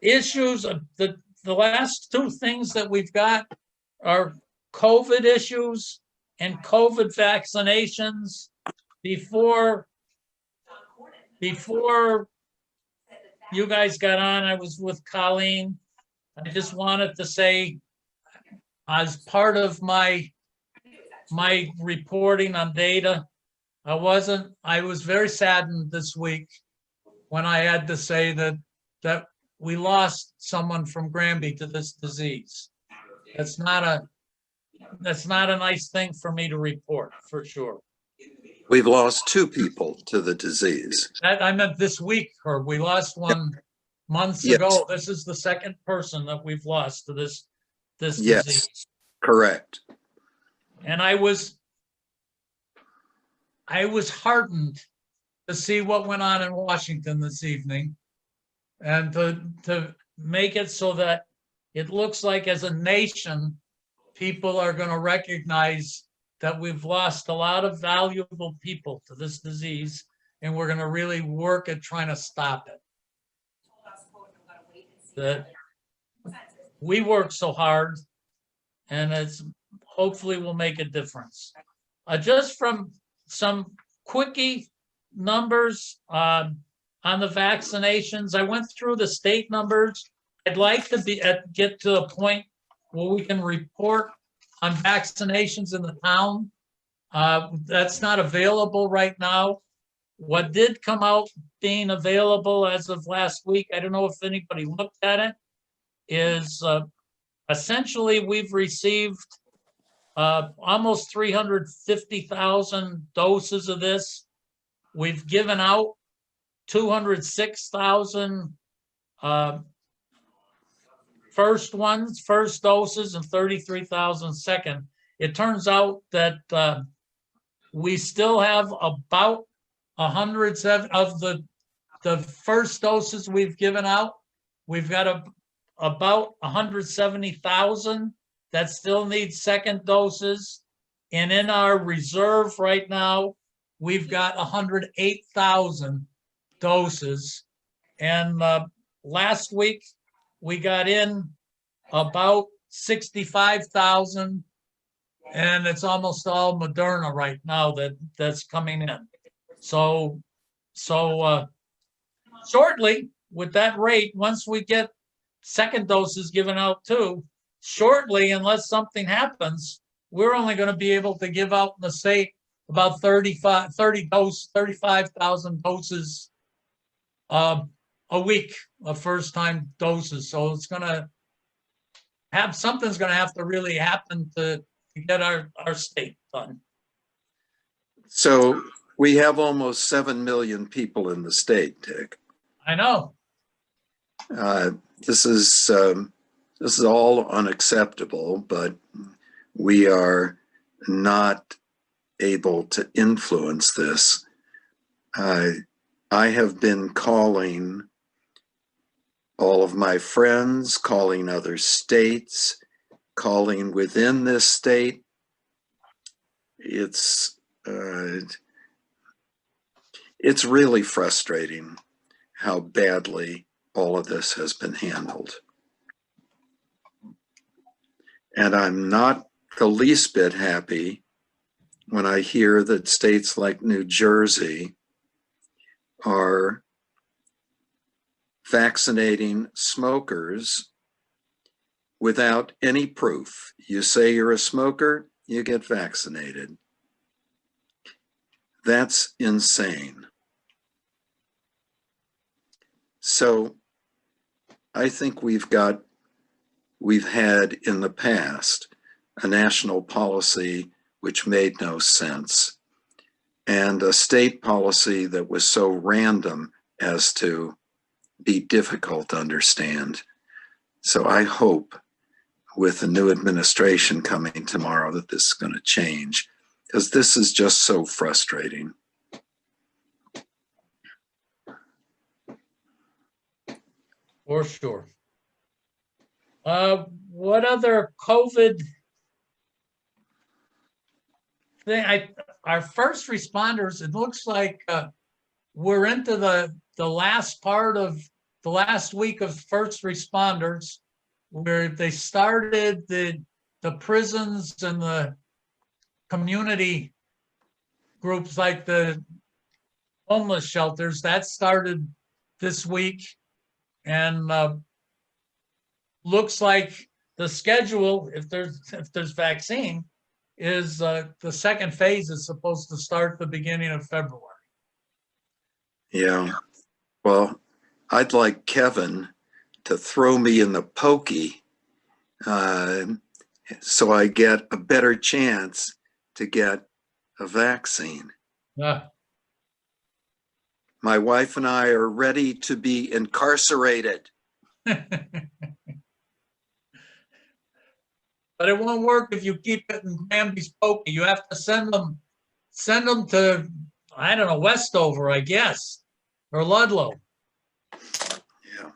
Issues of the last two things that we've got are COVID issues and COVID vaccinations. Before you guys got on, I was with Colleen. I just wanted to say, as part of my reporting on data, I was very saddened this week when I had to say that we lost someone from Granby to this disease. That's not a nice thing for me to report, for sure. We've lost two people to the disease. I meant this week, Herb. We lost one months ago. This is the second person that we've lost to this disease. Correct. And I was heartened to see what went on in Washington this evening, and to make it so that it looks like as a nation, people are going to recognize that we've lost a lot of valuable people to this disease, and we're going to really work at trying to stop it. That we work so hard, and it's hopefully will make a difference. Just from some quickie numbers on the vaccinations, I went through the state numbers. I'd like to get to a point where we can report on vaccinations in the town. That's not available right now. What did come out being available as of last week, I don't know if anybody looked at it, is essentially we've received almost 350,000 doses of this. We've given out 206,000 first doses, and 33,000 second. It turns out that we still have about 107 of the first doses we've given out. We've got about 170,000 that still need second doses. And in our reserve right now, we've got 108,000 doses. And last week, we got in about 65,000, and it's almost all Moderna right now that's coming in. So shortly, with that rate, once we get second doses given out too, shortly, unless something happens, we're only going to be able to give out in the state about 35,000 doses a week of first-time doses. So it's going to have, something's going to have to really happen to get our state done. So we have almost 7 million people in the state, Dick. I know. This is all unacceptable, but we are not able to influence this. I have been calling all of my friends, calling other states, calling within this state. It's really frustrating how badly all of this has been handled. And I'm not the least bit happy when I hear that states like New Jersey are vaccinating smokers without any proof. You say you're a smoker, you get vaccinated. That's insane. So I think we've had in the past a national policy which made no sense, and a state policy that was so random as to be difficult to understand. So I hope with the new administration coming tomorrow that this is going to change, because this is just so frustrating. For sure. What other COVID thing? Our first responders, it looks like we're into the last part of the last week of first responders, where they started the prisons and the community groups like the homeless shelters. That started this week, and looks like the schedule, if there's vaccine, is the second phase is supposed to start the beginning of February. Yeah, well, I'd like Kevin to throw me in the pokey so I get a better chance to get a vaccine. Yeah. My wife and I are ready to be incarcerated. But it won't work if you keep it in Granby's pokey. You have to send them to, I don't know, Westover, I guess, or Ludlow. Yeah.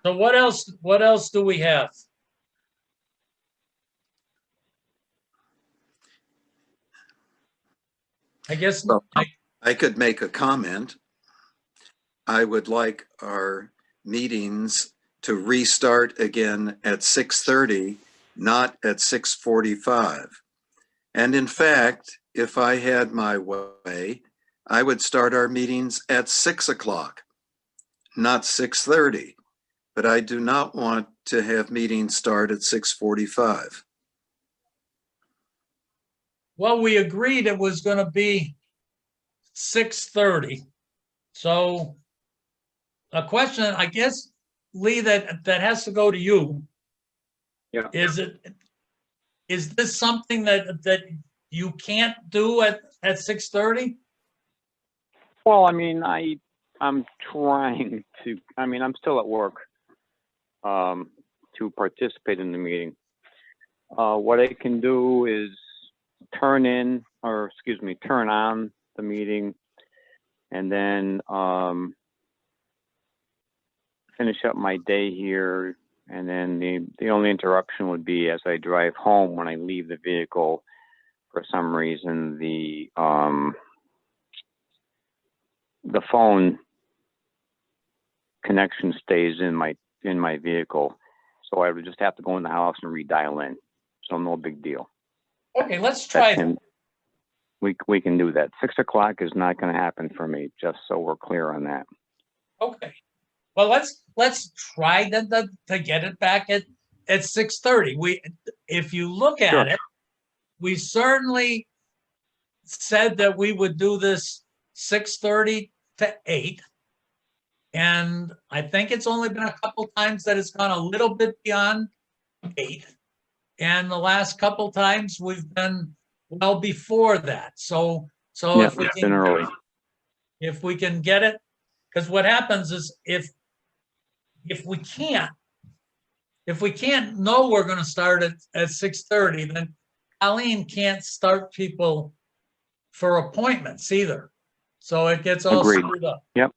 So what else do we have? I guess, Well, I could make a comment. I would like our meetings to restart again at 6:30, not at 6:45. And in fact, if I had my way, I would start our meetings at 6 o'clock, not 6:30. But I do not want to have meetings start at 6:45. well, we agreed it was gonna be 6:30. So a question, I guess, Lee, that has to go to you. Yeah. Is this something that you can't do at 6:30? Well, I mean, I'm trying to, I mean, I'm still at work, to participate in the meeting. What I can do is turn on the meeting and then, finish up my day here. And then the only interruption would be as I drive home when I leave the vehicle. For some reason, the phone connection stays in my vehicle, so I would just have to go in the house and redial in. So no big deal. Okay, let's try that. We can do that. 6 o'clock is not going to happen for me, just so we're clear on that. Okay. Well, let's try to get it back at 6:30. If you look at Sure. it, we certainly said that we would do this 6:30 to 8. And I think it's only been a couple times that it's gone a little bit beyond 8. And the last couple times we've been well before that. So Yeah, if we it's been early. if we can get it, because what happens is if we can't know we're going to start at 6:30, then Colleen can't start people for appointments either. So it gets all Agreed. screwed up. Yep.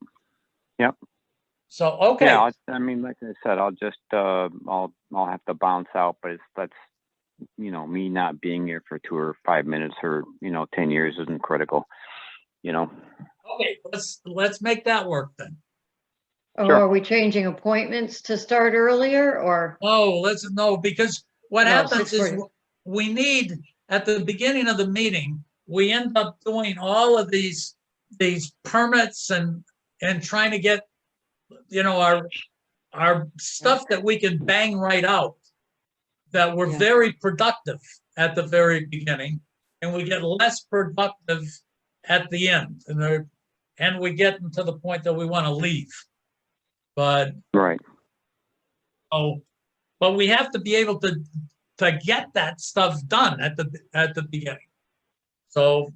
So, okay. Yeah, I mean, like I said, I'll just I'll have to bounce out, but that's me not being here for 2 or 5 minutes or 10 years isn't critical. Okay, let's make that work then. Oh, Sure. are we changing appointments to start earlier or? No, because what No, happens is 6:40. we need, at the beginning of the meeting, we end up doing all of these permits and trying to get, our stuff that we can bang right out, that were Yeah. very productive at the very beginning, and we get less productive at the end, and we get to the point that we want to leave. But Right. but we have to be able to get that stuff done at the beginning. So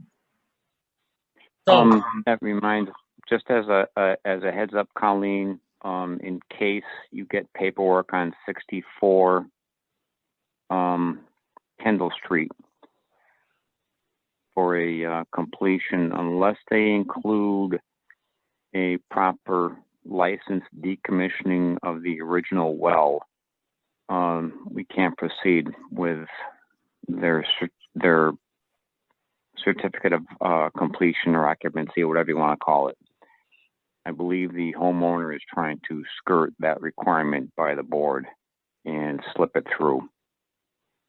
That reminds, just as a heads up, Colleen, in case you get paperwork on 64 Kendall Street for a completion, unless they include a proper license decommissioning of the original well, we can't proceed with their certificate of completion or occupancy, or whatever you want to call it. I believe the homeowner is trying to skirt that requirement by the board and slip it through.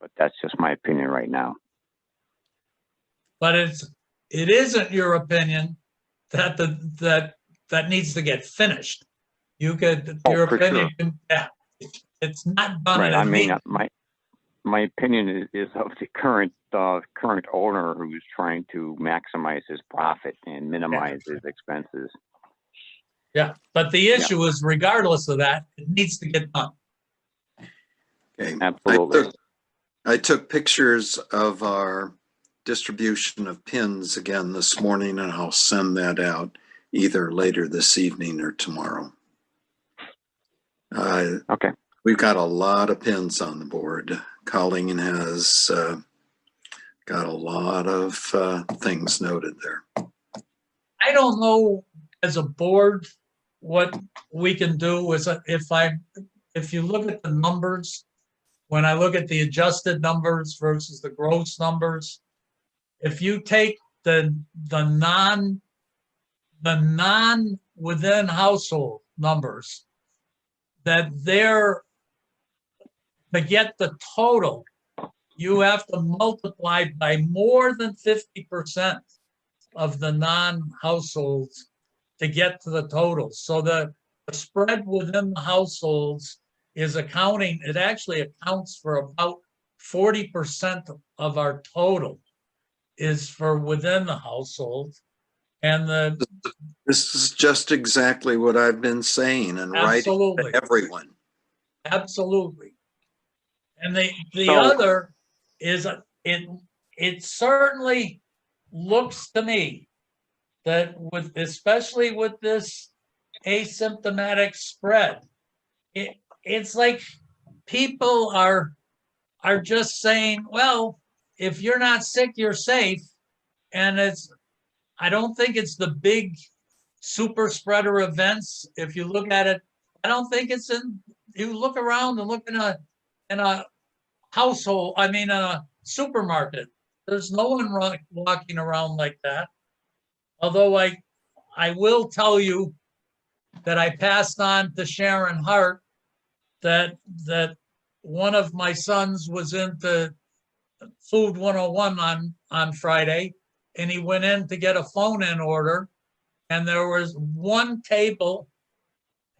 But that's just my opinion right now. but it isn't your opinion that that needs to get finished. You could, Oh, your for opinion, sure. yeah, it's not done Right. at I a mean, meeting. my opinion is of the current owner who's trying to maximize his profit and minimize his expenses. Yeah, but the issue is, regardless of that, it needs to get done. Okay. Absolutely. I took pictures of our distribution of pins again this morning, and I'll send that out either later this evening or tomorrow. Okay. We've got a lot of pins on the board. Colleen has got a lot of things noted there. I don't know, as a board, what we can do is if you look at the numbers, when I look at the adjusted numbers versus the gross numbers, if you take the non within household numbers, that they're, to get the total, you have to multiply by more than 50% of the non-households to get to the total. So the spread within the households is accounting, it actually accounts for about 40% of our total is for within the household. And This is just exactly what I've been saying and writing absolutely, to everyone. absolutely. And the So- other is it certainly looks to me that especially with this asymptomatic spread, it's like people are just saying, well, if you're not sick, you're safe. And I don't think it's the big super spreader events. If you look at it, I don't think it's you look around and look in a household, I mean, a supermarket. There's no one walking around like that. Although I will tell you that I passed on to Sharon Hart that one of my sons was into Food 101 on Friday, and he went in to get a phone-in order, and there was one table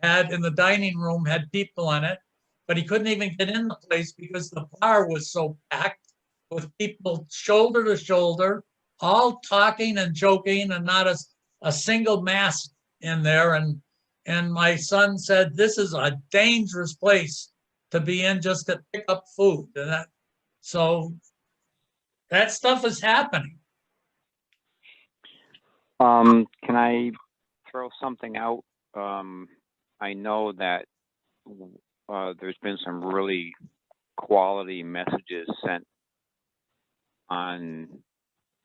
in the dining room had people on it, but he couldn't even get in the place because the bar was so packed with people shoulder to shoulder, all talking and joking, and not a single mask in there. And my son said, this is a dangerous place to be in just to pick up food. And so that stuff is happening. Can I throw something out? I know that there's been some really quality messages sent on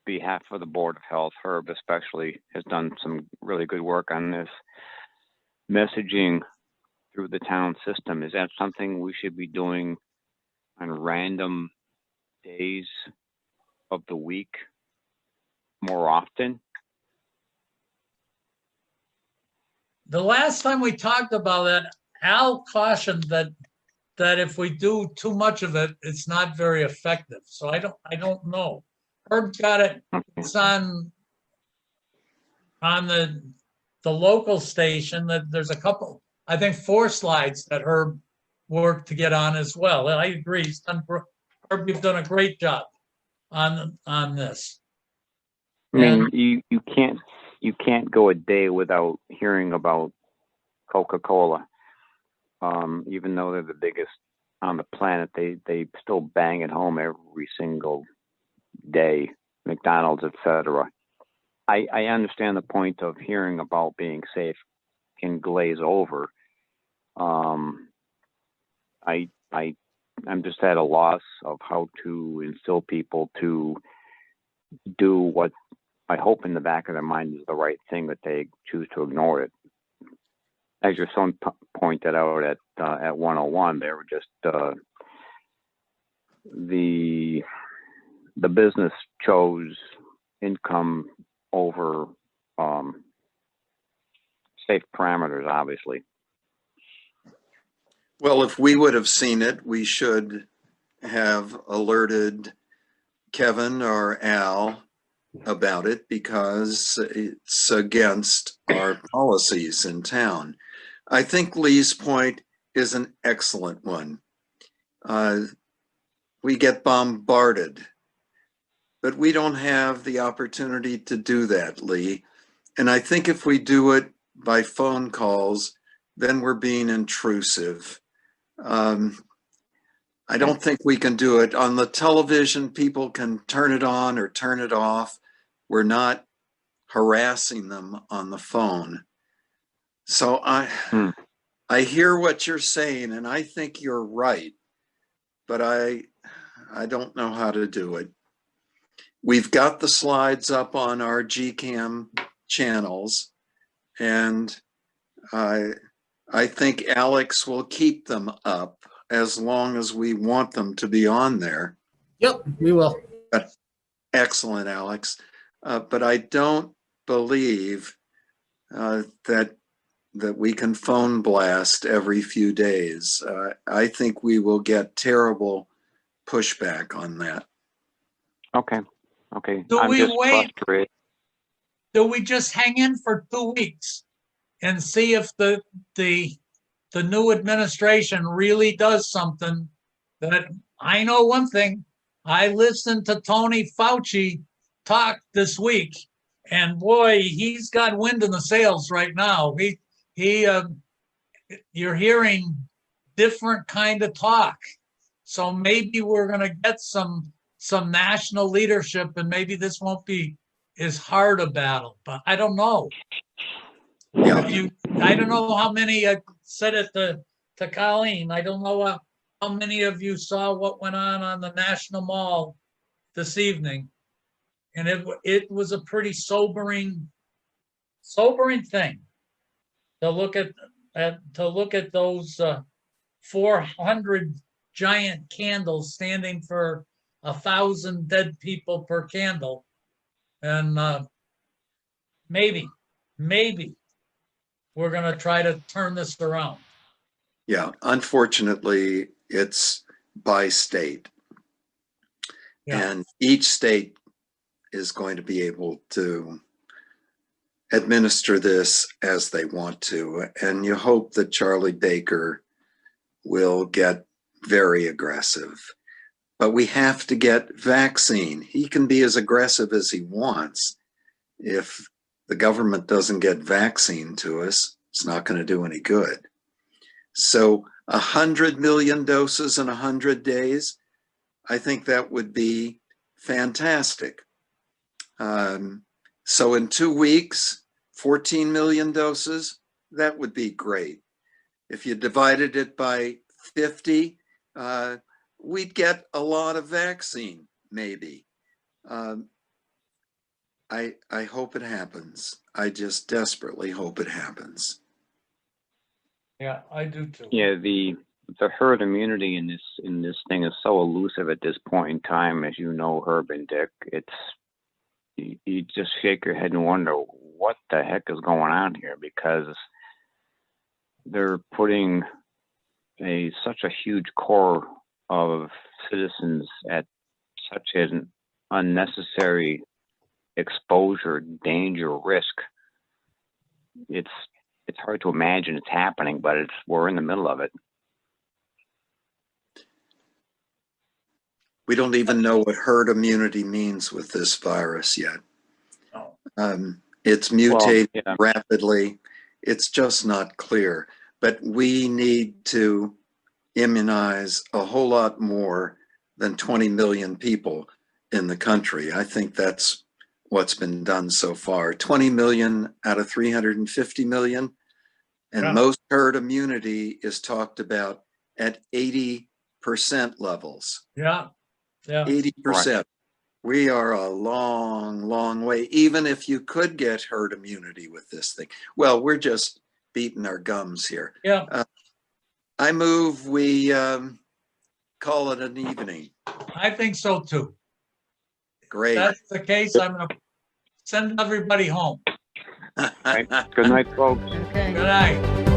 behalf of the Board of Health. Herb especially has done some really good work on this messaging through the town system. Is that something we should be doing on random days of the week more often? The last time we talked about it, Al cautioned that if we do too much of it, it's not very effective. So I don't know. Herb got it. It's on the local station that there's a couple, I think 4 slides that Herb worked to get on as well. And I agree. Herb, you've done a great job on this. I mean, you can't go a day without hearing about Coca-Cola. Even though they're the biggest on the planet, they still bang it home every single day. McDonald's, etc. I understand the point of hearing about being safe can glaze over. I'm just at a loss of how to instill people to do what I hope in the back of their mind is the right thing, but they choose to ignore it. As your son pointed out at 101, they were just the business chose income over safe parameters, obviously. Well, if we would have seen it, we should have alerted Kevin or Al about it because it's against our policies in town. I think Lee's point is an excellent one. We get bombarded, but we don't have the opportunity to do that, Lee. And I think if we do it by phone calls, then we're being intrusive. I don't think we can do it on the television. People can turn it on or turn it off. We're not harassing them on the phone. So I hear what you're saying, and I think you're right, but I don't know how to do it. We've got the slides up on our GCAM channels, and I think Alex will keep them up as long as we want them to be on there. Yep, we will. Excellent, Alex. But I don't believe that we can phone blast every few days. I think we will get terrible pushback on that. Okay. Do I'm we just wait? frustrated. Do we just hang in for 2 weeks and see if the new administration really does something? That I know one thing, I listened to Tony Fauci talk this week, and boy, he's got wind in the sails right now. You're hearing different kind of talk. So maybe we're going to get some national leadership, and maybe this won't be as hard a battle, but I don't know. Yeah. I don't know how many said it to Colleen. I don't know how many of you saw what went on the National Mall this evening, and it was a pretty sobering thing to look at those 400 giant candles standing for 1,000 dead people per candle, and maybe we're going to try to turn this around. Yeah, unfortunately, it's by state. Yeah. And each state is going to be able to administer this as they want to. And you hope that Charlie Baker will get very aggressive. But we have to get vaccine. He can be as aggressive as he wants. If the government doesn't get vaccine to us, it's not going to do any good. So 100 million doses in 100 days, I think that would be fantastic. So in 2 weeks, 14 million doses, that would be great. If you divided it by 50, we'd get a lot of vaccine, maybe. I hope it happens. I just desperately hope it happens. Yeah, I do too. Yeah, the herd immunity in this thing is so elusive at this point in time, as you know, Herb and Dick. You just shake your head and wonder what the heck is going on here, because they're putting such a huge core of citizens at such an unnecessary exposure, danger, risk. It's hard to imagine it's happening, but we're in the middle of it. We don't even know what herd immunity means with this virus yet. No. It's mutated yeah. rapidly. It's just not clear. But we need to immunize a whole lot more than 20 million people in the country. I think that's what's been done so far. 20 million out of 350 million. And Yeah. most herd immunity is talked about at 80% levels. Yeah. 80%. We are a long way, even if you could get herd immunity with this thing. Well, we're just beating our gums here. Yeah. I move we call it an evening. I think so too. Great. If that's the case, I'm going to send everybody home. Right. Good night, folks. Okay. Good night.